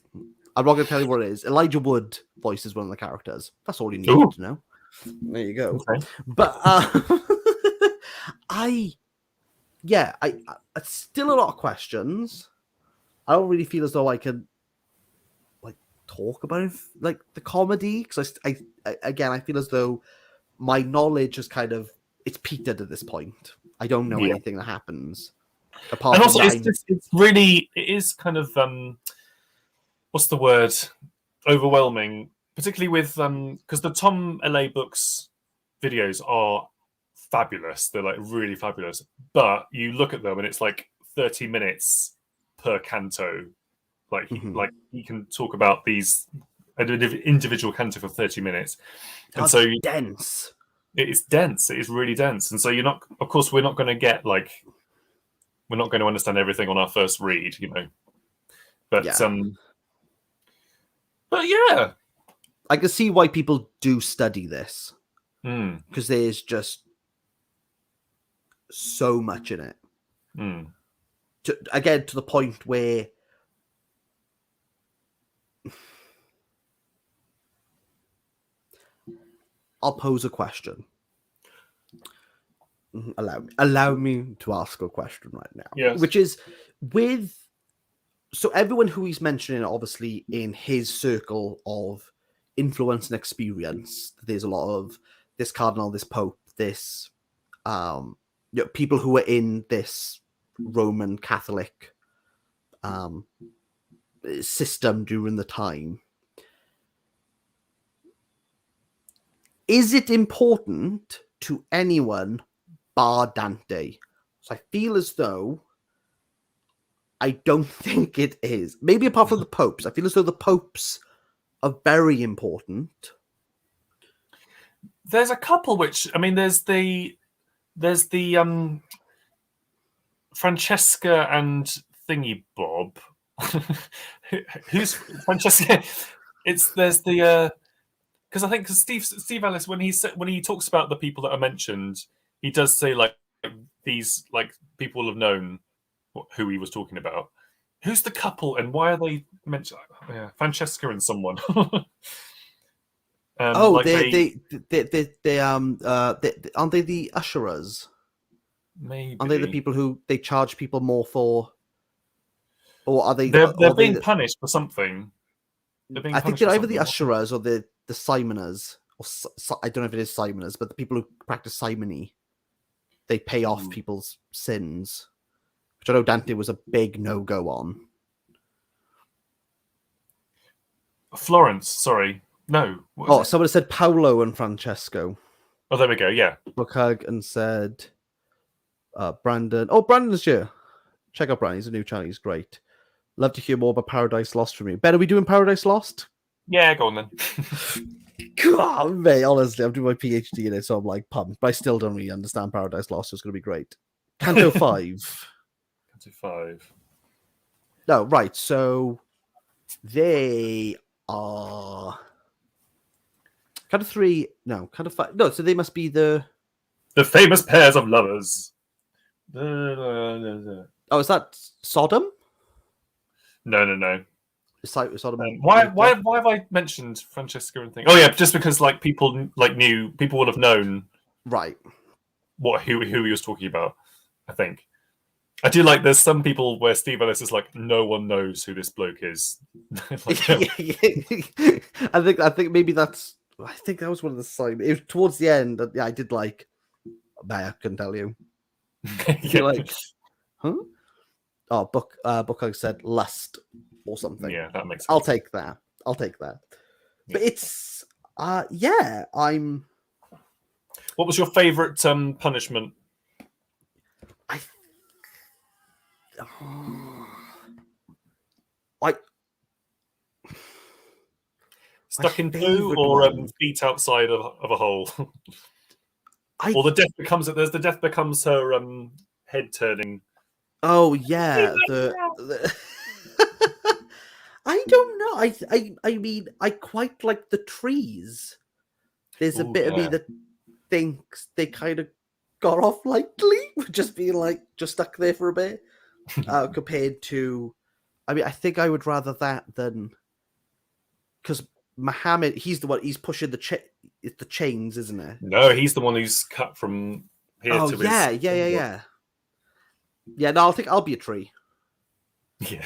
I'm not going to tell you what it is. Elijah Wood voices one of the characters. That's all you need to know. There you go. Okay. But I still a lot of questions. I don't really feel as though I can like talk about like the comedy because I feel as though my knowledge is kind of it's petered at this point. I don't know anything that happens. Apart and also, it is kind of what's the word? Overwhelming, particularly with because the Tom LA Books videos are fabulous. They're like really fabulous. But you look at them and it's like 30 minutes per canto. Like he can talk about these individual canto for 30 minutes. And so dense. It is dense. It is really dense. And so we're not going to get like we're not going to understand everything on our first read, you know. But yeah. I can see why people do study this. Because there's just so much in it. To the point where I'll pose a question. Allow me to ask a question right now. Yes. Which is so everyone who he's mentioning, obviously, in his circle of influence and experience, there's a lot of this cardinal, this pope, this people who are in this Roman Catholic system during the time. Is it important to anyone bar Dante? So I feel as though I don't think it is. Maybe apart from the popes. I feel as though the popes are very important. There's a couple which there's the Francesca and Thingy Bob. Who's Francesca? There's the because Steve Ellis when he talks about the people that are mentioned, he does say like these like people have known who he was talking about. Who's the couple and why are they mentioned? Francesca and someone. Aren't they the usherers? Maybe. Aren't they the people who they charge people more for? Or are they? They're being punished for something. I think they're either the usherers or the simoners. Or I don't know if it is simoners, but the people who practice simony, they pay off people's sins, which I know Dante was a big no-go on. Florence, sorry. No. Someone said Paolo and Francesco. Oh, there we go. Yeah. Book hug and said, Brandon. Oh, Brandon's here. Check out Brandon. He's a new channel. He's great. Love to hear more about Paradise Lost from you. Ben, are we doing Paradise Lost? Yeah, go on then. God, mate, honestly, I'm doing my PhD in it, so I'm like pumped. But I still don't really understand Paradise Lost, so it's going to be great. Canto 5. Canto 5. No, right. So they are Canto 3. No, Canto 5. No, so they must be the famous pairs of lovers. Oh, is that Sodom? No. Sodom. Why have I mentioned Francesca and things? Oh yeah, just because like people will have known Right. who he was talking about. I think I do like. There's some people where Steve Ellis is like, no one knows who this bloke is. Like, I think maybe that's. I think that was one of the signs. It was towards the end. Yeah, I did like. I couldn't tell you. yeah. Like, huh? Oh, book said lust or something. Yeah, that makes sense. I'll take that. Yeah. But it's yeah, I'm. What was your favorite punishment? Stuck in poo or feet outside of a hole? Or the death becomes her head turning. Oh yeah, I don't know. I mean, I quite like the trees. There's a bit of me that thinks they kind of got off lightly, just being like just stuck there for a bit, compared to. I mean, I think I would rather that than because Muhammad, he's the one. He's pushing the chains, isn't it? No, he's the one who's cut from here to his. Yeah. Yeah, no, I'll be a tree. Yeah.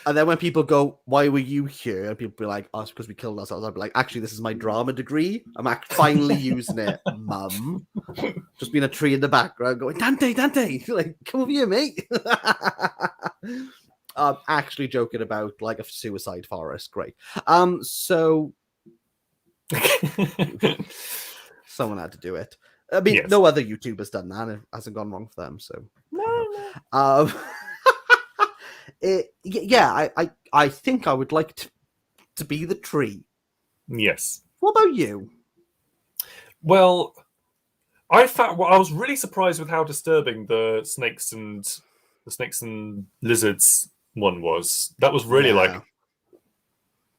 And then when people go, why were you here? And people be like, oh, it's because we killed ourselves. I'd be like, actually, this is my drama degree. I'm finally using it, mum. Just being a tree in the background going, Dante, like, come over here, mate. Actually joking about like a suicide forest. Great. So someone had to do it. I mean, no other YouTuber's done that. It hasn't gone wrong for them. So no. I think I would like to be the tree. Yes. What about you? Well, I was really surprised with how disturbing the snakes and lizards one was. That was really like, I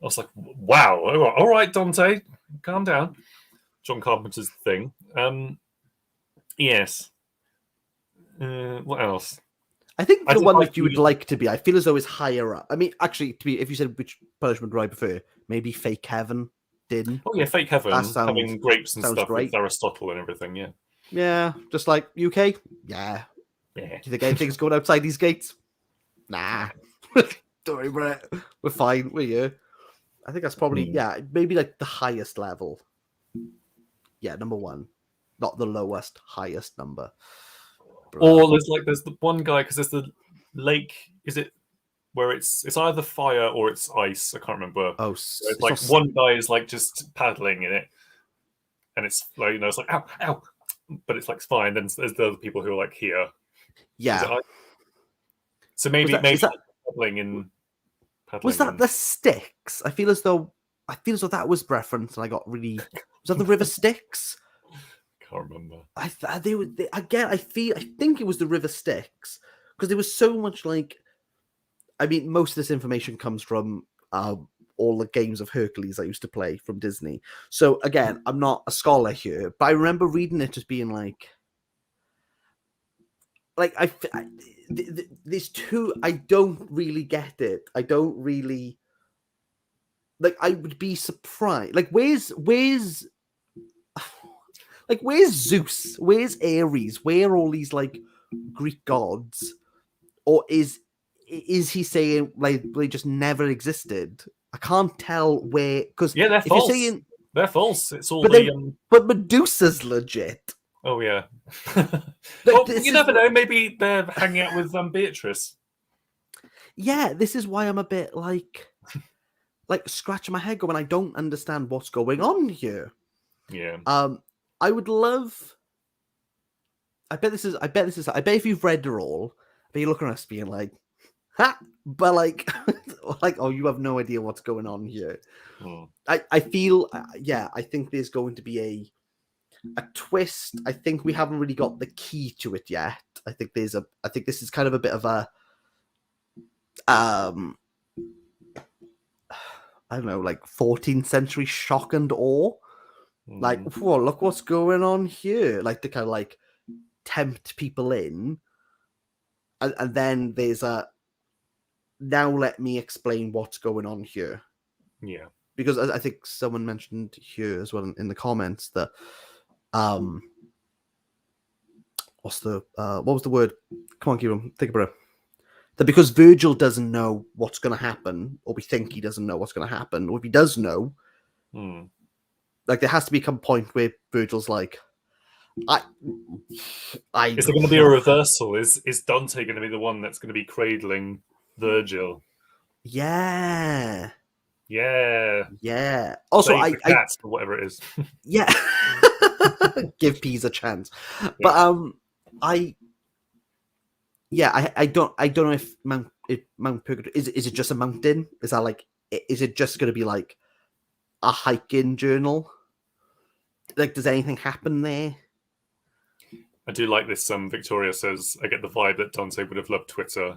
was like, wow, all right, Dante, calm down. John Carpenter's thing. Yes. What else? I think the one that you would like to be, I feel as though is higher up. I mean, actually, if you said which punishment would I prefer, maybe Fake Heaven did. Oh yeah, Fake Heaven, having grapes and stuff great. with Aristotle and everything, yeah. Yeah, just like UK? Yeah. Do you think anything's going outside these gates? Nah. Don't worry about it. We're fine. We're here. I think that's probably, maybe like the highest level. Yeah, number one. Not the lowest, highest number. Or there's the one guy, because there's the lake, is it where it's either fire or it's ice? I can't remember. Oh, it's like one guy is like just paddling in it, and it's like, you know, it's like ow, but it's like fine. Then there's the other people who are like here. Yeah. So maybe paddling in. Was that the Styx? I feel as though that was referenced, and I got really. Was that the River Styx? Can't remember. I think it was the River Styx, because there was so much like. I mean, most of this information comes from all the games of Hercules I used to play from Disney. So again, I'm not a scholar here, but I remember reading it as being like there's two. I don't really get it. I don't really like. I would be surprised. Like, where's Zeus? Where's Ares? Where are all these like Greek gods? Or is he saying like they just never existed? I can't tell where, because they're false. You're saying they're false, it's all but Medusa's legit. Oh yeah. Well, you never know. Maybe they're hanging out with Beatrice. Yeah, this is why I'm a bit like scratching my head going, I don't understand what's going on here. Yeah. I would love. I bet if you've read it all, I bet you're looking at us being like, ha! But like, like, oh, you have no idea what's going on here. I feel, I think there's going to be a twist. I think we haven't really got the key to it yet. I think this is kind of a bit of a, I don't know, like 14th century shock and awe. Like, whoa, look what's going on here. Like, to kind of like tempt people in. And then there's now let me explain what's going on here. Yeah. Because I think someone mentioned here as well in the comments that, what was the word? Come on, Kieran, think about it. That because Virgil doesn't know what's going to happen, or we think he doesn't know what's going to happen, or if he does know, like there has to be some point where Virgil's like, is there going to be a reversal? Is Dante going to be the one that's going to be cradling Virgil? Yeah. Yeah. Also, cats or whatever it is. Yeah. Give peas a chance. Yeah. But I don't know if Mount Purgatorio is it just a mountain? Is that like, is it just going to be like a hiking journal? Like, does anything happen there? I do like this. Victoria says, I get the vibe that Dante would have loved Twitter.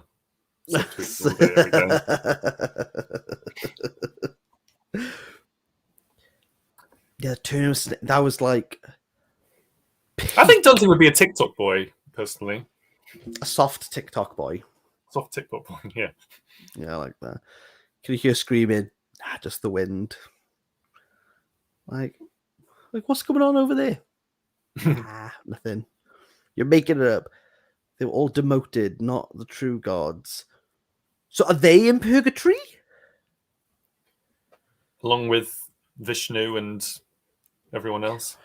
Tweets all day, every day. Yeah, that was like. I think Dante would be a TikTok boy, personally. A soft TikTok boy. Soft TikTok boy, yeah. Yeah, I like that. Can you hear screaming? Just the wind. Like what's going on over there? Nothing. You're making it up. They were all demoted, not the true gods. So are they in purgatory? Along with Vishnu and everyone else?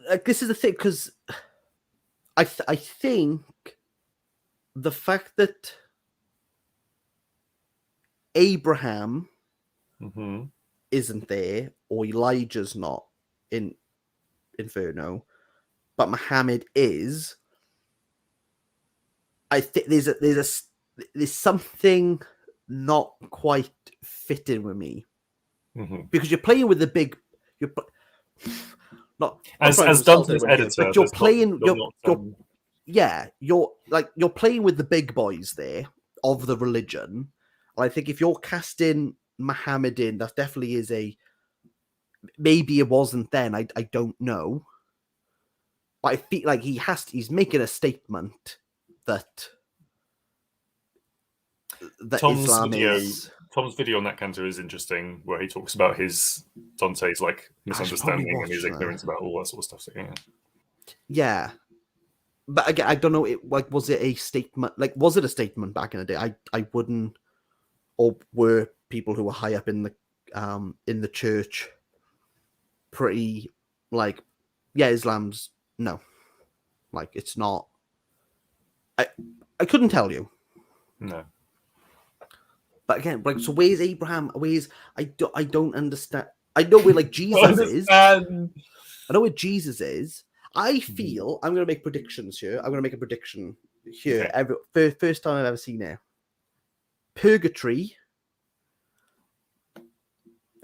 Like, this is the thing, because I think the fact that Abraham isn't there, or Elijah's not in Inferno, but Muhammad is, I think there's something not quite fitting with me, because you're playing with the big. As Dante's editor, but you're playing. You're playing with the big boys there of the religion. And I think if you're casting Muhammad in, that definitely is maybe it wasn't then. I don't know. But I feel like he's making a statement that Tom's video on that canter is interesting, where he talks about his Dante's like misunderstanding and his ignorance about all that sort of stuff. So, yeah. But again, I don't know. Was it a statement? Like, was it a statement back in the day? I wouldn't. Or were people who were high up in the church pretty like, yeah, Islam's no, like it's not. I couldn't tell you. No. But again, like, so where's Abraham? I don't understand. I know where like Jesus is. I know where Jesus is. I feel I'm going to make predictions here. I'm going to make a prediction here. Okay. First time I've ever seen it. Purgatory.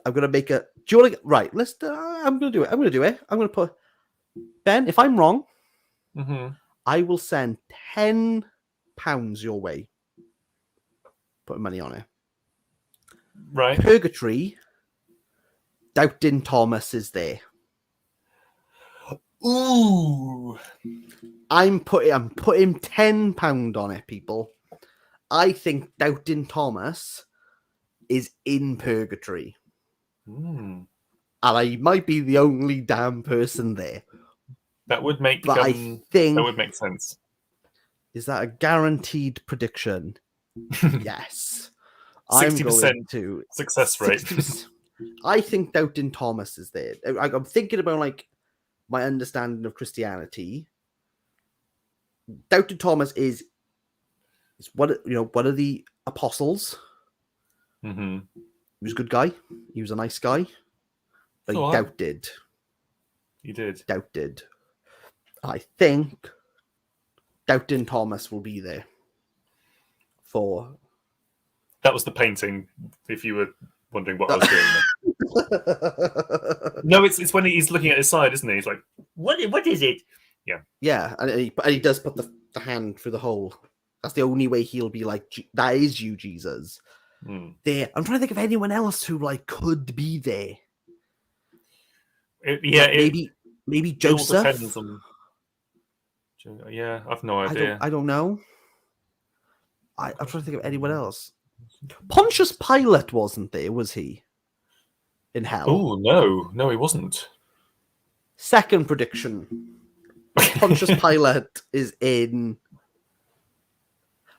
I'm going to make a. Do you want to get right? Let's. I'm going to do it. I'm going to put Ben. If I'm wrong, I will send £10 your way. Put money on it. Right. Purgatory. Doubting Thomas is there. Ooh. I'm putting £10 on it, people. I think Doubting Thomas is in purgatory. And I might be the only damn person there. That would make I think that would make sense. Is that a guaranteed prediction? Yes. 60% success rate. 60%. I think Doubting Thomas is there. I'm thinking about like my understanding of Christianity. Doubting Thomas is one of the apostles. He was a good guy. He was a nice guy. But he doubted. He did. Doubted. I think Doubting Thomas will be there for. That was the painting. If you were wondering what I was doing. No, it's when he's looking at his side, isn't he? He's like, what is it? Yeah. Yeah, and he does put the hand through the hole. That's the only way he'll be like, that is you, Jesus. There. I'm trying to think of anyone else who like could be there. Maybe Joseph. Yeah, I've no idea. I don't know. I'm trying to think of anyone else. Pontius Pilate wasn't there, was he? In hell. Oh no, he wasn't. Second prediction. Pontius Pilate is in.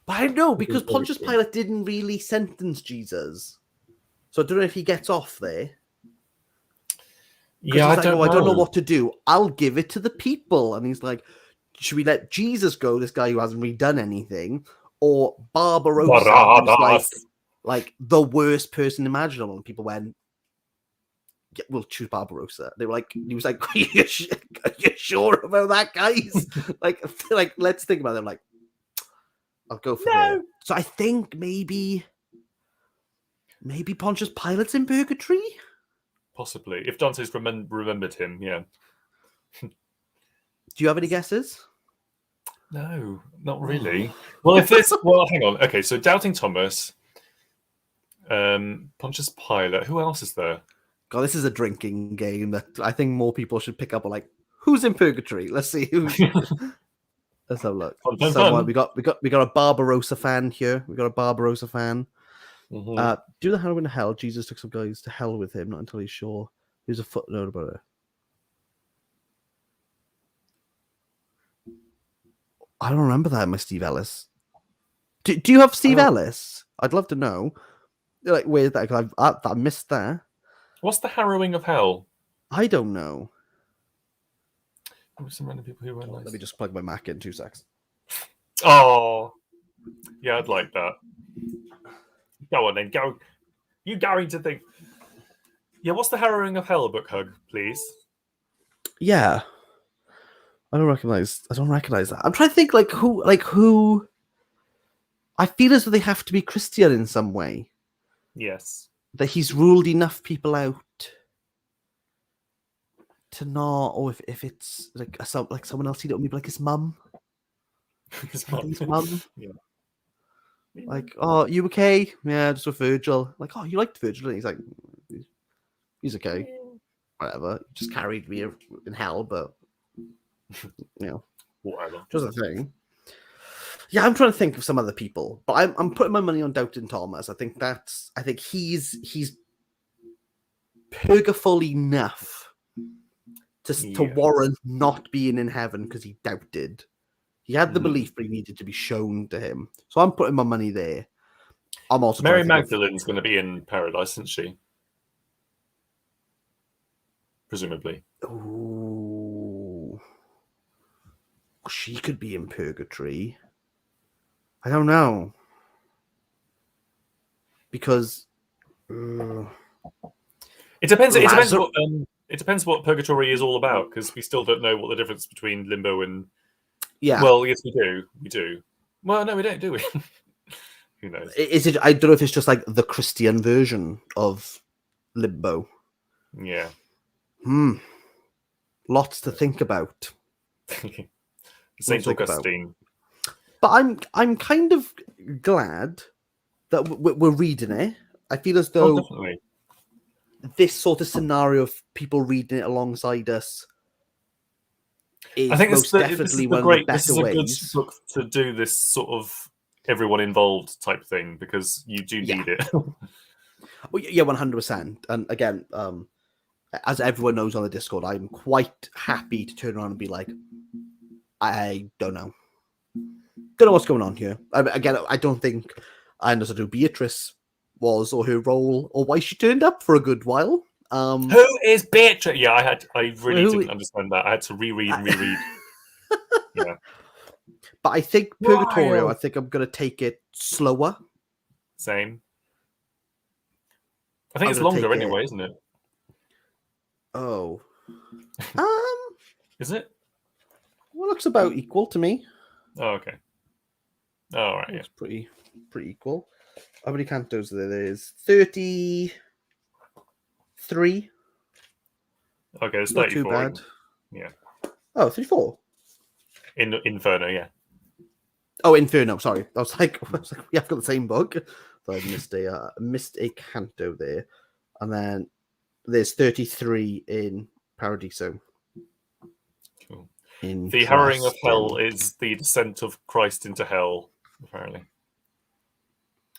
But I don't know, because Pontius Pilate didn't really sentence Jesus. So I don't know if he gets off there. Yeah, I don't know what to do. I'll give it to the people. And he's like, should we let Jesus go, this guy who hasn't really done anything? Or Barbarossa, who's like the worst person imaginable? And people went, yeah, we'll choose Barbarossa. They were like, he was like, are you sure about that, guys? like, let's think about it. I'm like, I'll go for that. So I think maybe Pontius Pilate's in purgatory? Possibly. If Dante's remembered him, yeah. Do you have any guesses? No, not really. Well, hang on. Okay, so Doubting Thomas, Pontius Pilate. Who else is there? God, this is a drinking game that I think more people should pick up on. Like, who's in purgatory? Let's see who. Let's have a look. Someone, we got a Barbarossa fan here. We got a Barbarossa fan. Mm-hmm. Do the Halloween to hell. Jesus took some guys to hell with him. Not until he's sure. Here's a footnote about it. I don't remember that, my Steve Ellis. Do you have Steve Ellis? I'd love to know. Like, where's that? Because I missed that. What's the harrowing of hell? I don't know. Some random people who were nice. Let me just plug my Mac in 2 seconds. Oh, yeah, I'd like that. Go on then, go. You going to think? Yeah, what's the harrowing of hell book hug, please? Yeah, I don't recognize that. I'm trying to think who. I feel as though they have to be Christian in some way. Yes. That he's ruled enough people out to not, or if it's like someone else, he don't maybe like his mum. His mum. Yeah. Like, oh, you okay? Yeah, just with Virgil. Like, oh, you liked Virgil? And he's like, he's okay. Whatever. He just carried me in hell, but whatever. Just a thing. Yeah, I'm trying to think of some other people, but I'm putting my money on Doubting Thomas. I think he's purgatory enough to warrant not being in heaven because he doubted. He had the belief, but he needed to be shown to him. So I'm putting my money there. I'm also Mary Magdalene's going to be in paradise, isn't she? Presumably. Ooh. She could be in purgatory. I don't know. Because it depends what purgatory is all about, because we still don't know what the difference between limbo and well, yes, we do. Well, no, we don't, do we? Who knows? Is it? I don't know if it's just like the Christian version of limbo. Yeah. Lots to think about. Saint Augustine. But I'm kind of glad that we're reading it. I feel as though this sort of scenario of people reading it alongside us is definitely one of the better ways. This is a good book to do this sort of everyone involved type thing, because you do need it. Yeah, 100%. And again, as everyone knows on the Discord, I'm quite happy to turn around and be like, I don't know. Don't know what's going on here. I don't think I understood who Beatrice was or her role or why she turned up for a good while. Who is Beatrice? Yeah, I really didn't understand that. I had to reread and reread. Yeah. But I think Purgatorio, I think I'm going to take it slower. Same. I think it's longer anyway, isn't it? Oh. Is it? Well, looks about equal to me. Oh, okay. All right. Yeah. It's pretty equal. How many cantos are there? There's 33. Okay. There's Not too 34. bad. Yeah. Oh, 34. In Inferno. Yeah. Oh, Inferno. Sorry, I was like, yeah, I've got the same book. So I missed a canto there, and then there's 33 in Paradiso. Cool. The harrowing of hell Interesting. is the descent of Christ into hell, apparently,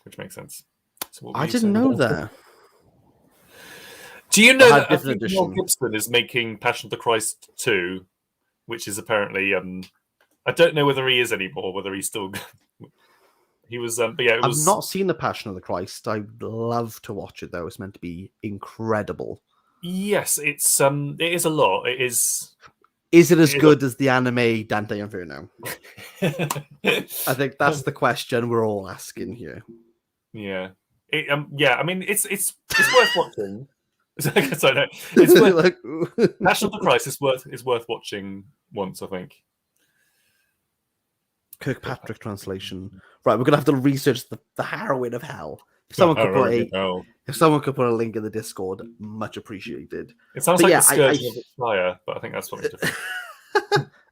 which makes sense. So what were I you didn't saying? know that. Do you I know had that I different think Mel edition. Gibson is making Passion of the Christ 2, which is apparently I don't know whether he is anymore, whether he's still he was but yeah, it I've was not seen The Passion of the Christ. I'd love to watch it though. It's meant to be incredible. yes, it is a lot. It is Is it as good as the anime Dante Inferno? I think that's the question we're all asking here. Yeah. Yeah, I mean it's worth watching. So no, it's worth Like, Passion of the Christ is worth watching once, I think. Kirkpatrick translation. Right, we're gonna have to research the harrowing of hell. If The someone could put harrowing of hell. if someone could put a link in the Discord, much appreciated. It sounds But like yeah, the Scourging of the Fire, but I think that's something different.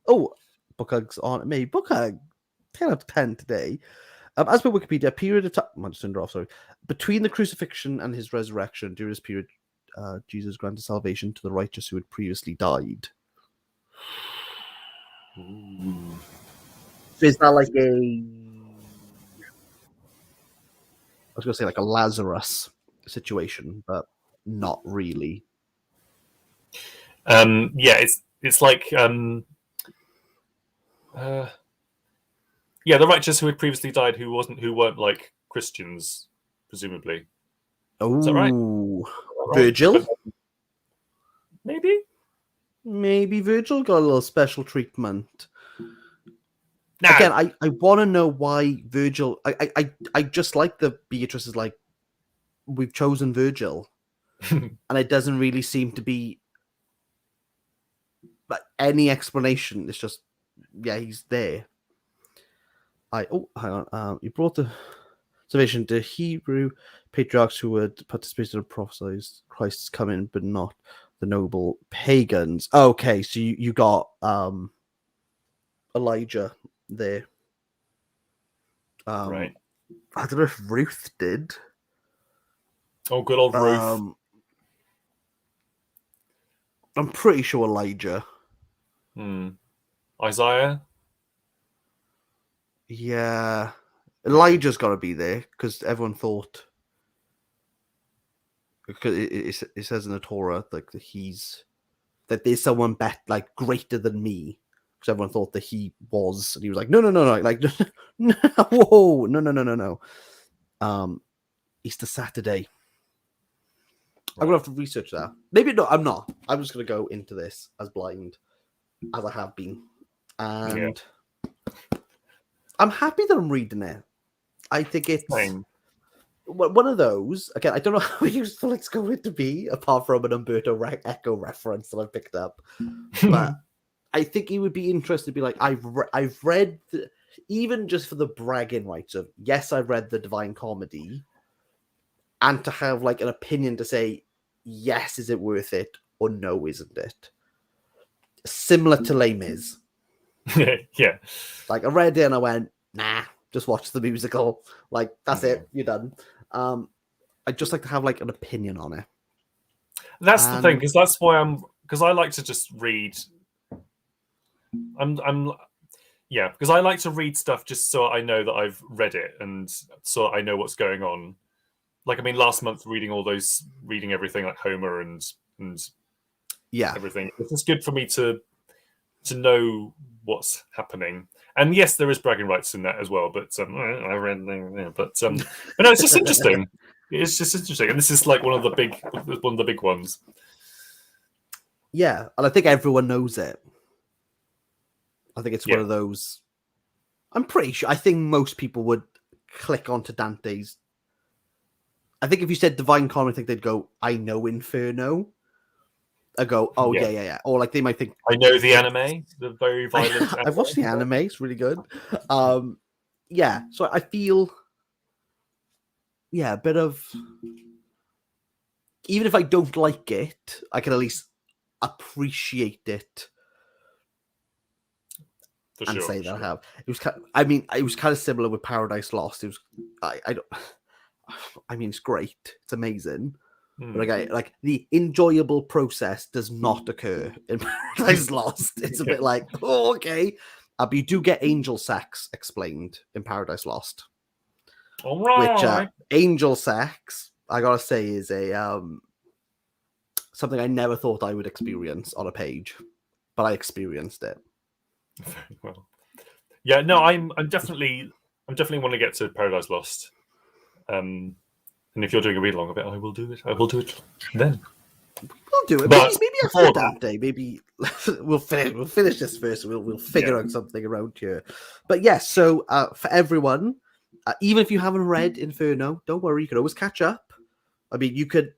Oh, book hugs on me. Book hug 10 out of 10 today. As per Wikipedia, period of time. Sorry. Between the crucifixion and his resurrection, during this period, Jesus granted salvation to the righteous who had previously died. Ooh. So is that like a? I was going to say like a Lazarus situation, but not really. Yeah, it's like yeah, the righteous who had previously died who weren't like Christians, presumably. Oh, is that right? Virgil? But Maybe Virgil got a little special treatment. Nah. Again, I want to know why Virgil. I just like the Beatrice is like, we've chosen Virgil, and it doesn't really seem to be like any explanation. It's just, yeah, he's there. Hang on. You brought the salvation to Hebrew patriarchs who had participated in prophesied Christ's coming, but not the noble pagans. Okay, so you got Elijah there. Right. I don't know if Ruth did. Oh, good old Ruth. I'm pretty sure Elijah. Isaiah? Yeah. Elijah's got to be there because everyone thought. Because it says in the Torah like that there's someone like greater than me, because everyone thought that he was, and he was like, no, like, no, whoa, no. Easter Saturday. Right. I'm gonna have to research that. Maybe no, I'm not. I'm just gonna go into this as blind as I have been, and I'm happy that I'm reading it. I think it's one of those. Again, I don't know how useful it's going to be, apart from an Umberto Eco reference that I picked up. But I think he would be interested to be like, I've read, even just for the bragging rights of, yes, I've read the Divine Comedy, and to have like an opinion to say, yes, is it worth it, or no, isn't it? Similar to Les Mis. Yeah. Like, I read it and I went, nah, just watch the musical. Like, that's it, you're done. I'd just like to have like an opinion on it. That's the thing, because that's why because I like to just read. Because I like to read stuff just so I know that I've read it and so I know what's going on. Like, I mean, last month reading everything like Homer and everything. It's just good for me to know what's happening. And yes, there is bragging rights in that as well. But I read, but no, it's just interesting. It's just interesting, and this is like one of the big ones. Yeah, and I think everyone knows it. I think it's one of those. I'm pretty sure. I think most people would click onto Dante's. I think if you said Divine Comedy, I think they'd go, I know Inferno. go, oh Yeah. yeah, or like they might think I know the anime, the very violent. I've watched the anime; it's really good. Yeah, so I feel, yeah, a bit of, even if I don't like it, I can at least appreciate it For and sure, say for that I sure. have. It was, I mean, it was kind of similar with Paradise Lost. It was, I don't, I mean, it's great, it's amazing. But like the enjoyable process does not occur in Paradise Lost. It's a bit like, oh, okay. But you do get angel sex explained in Paradise Lost. All right. Which angel sex, I gotta say, is a something I never thought I would experience on a page, but I experienced it. Very well. Yeah, no, I'm definitely want to get to Paradise Lost. And if you're doing a read along of it, I will do it. I will do it then. We'll do it. But Maybe after Dante. Maybe we'll finish this first. We'll figure out something around here. But yes, so for everyone, even if you haven't read Inferno, don't worry. You can always catch up. I mean, you could.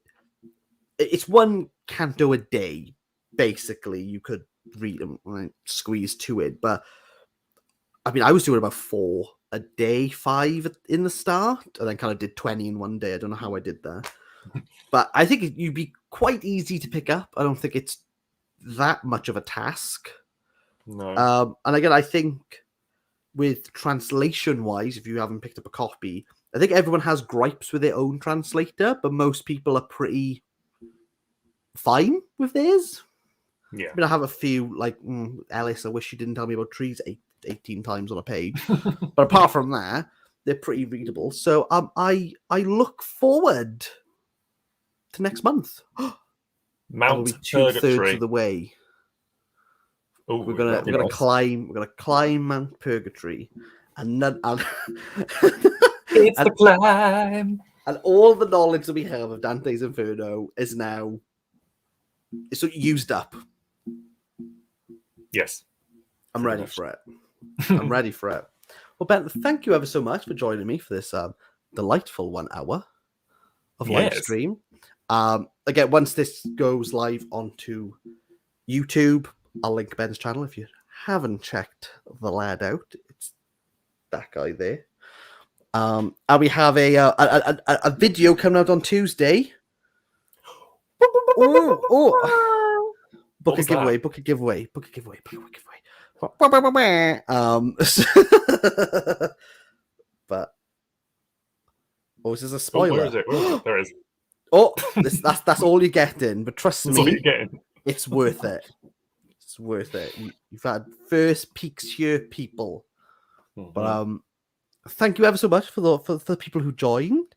It's one canto a day, basically. You could read them, like, squeeze to it. But I mean, I was doing about 4 a day, 5 in the start, and then kind of did 20 in one day. I don't know how I did that. But I think you'd be quite easy to pick up. I don't think it's that much of a task. No. And again, I think with translation-wise, if you haven't picked up a copy, I think everyone has gripes with their own translator, but most people are pretty fine with theirs. Yeah. I mean, I have a few, like, Ellis, I wish you didn't tell me about trees 18 times on a page. But apart from that, they're pretty readable. So I look forward to next month. Mount be 2/3 Purgatory. of the way. Ooh, We're gonna climb Mount Purgatory, and then it's the climb. And all the knowledge that we have of Dante's Inferno is now used up. Yes, I'm ready for it. I'm ready for it. Well, Ben, thank you ever so much for joining me for this delightful 1 hour of live stream. Again, once this goes live onto YouTube, I'll link Ben's channel if you haven't checked the lad out. It's that guy there. And we have a video coming out on Tuesday. Book a giveaway. But is this a spoiler? Where is it? There is. That's all you're getting. But trust me, it's worth it. It's worth it. You've had first peaks here, people. Mm-hmm. But thank you ever so much for the people who joined.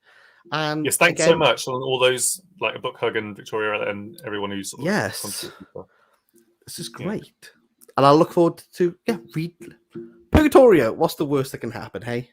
And yes, thanks so much on all those, like Book Hug and Victoria and everyone who's this is great. And I look forward to read Purgatorio. What's the worst that can happen, hey?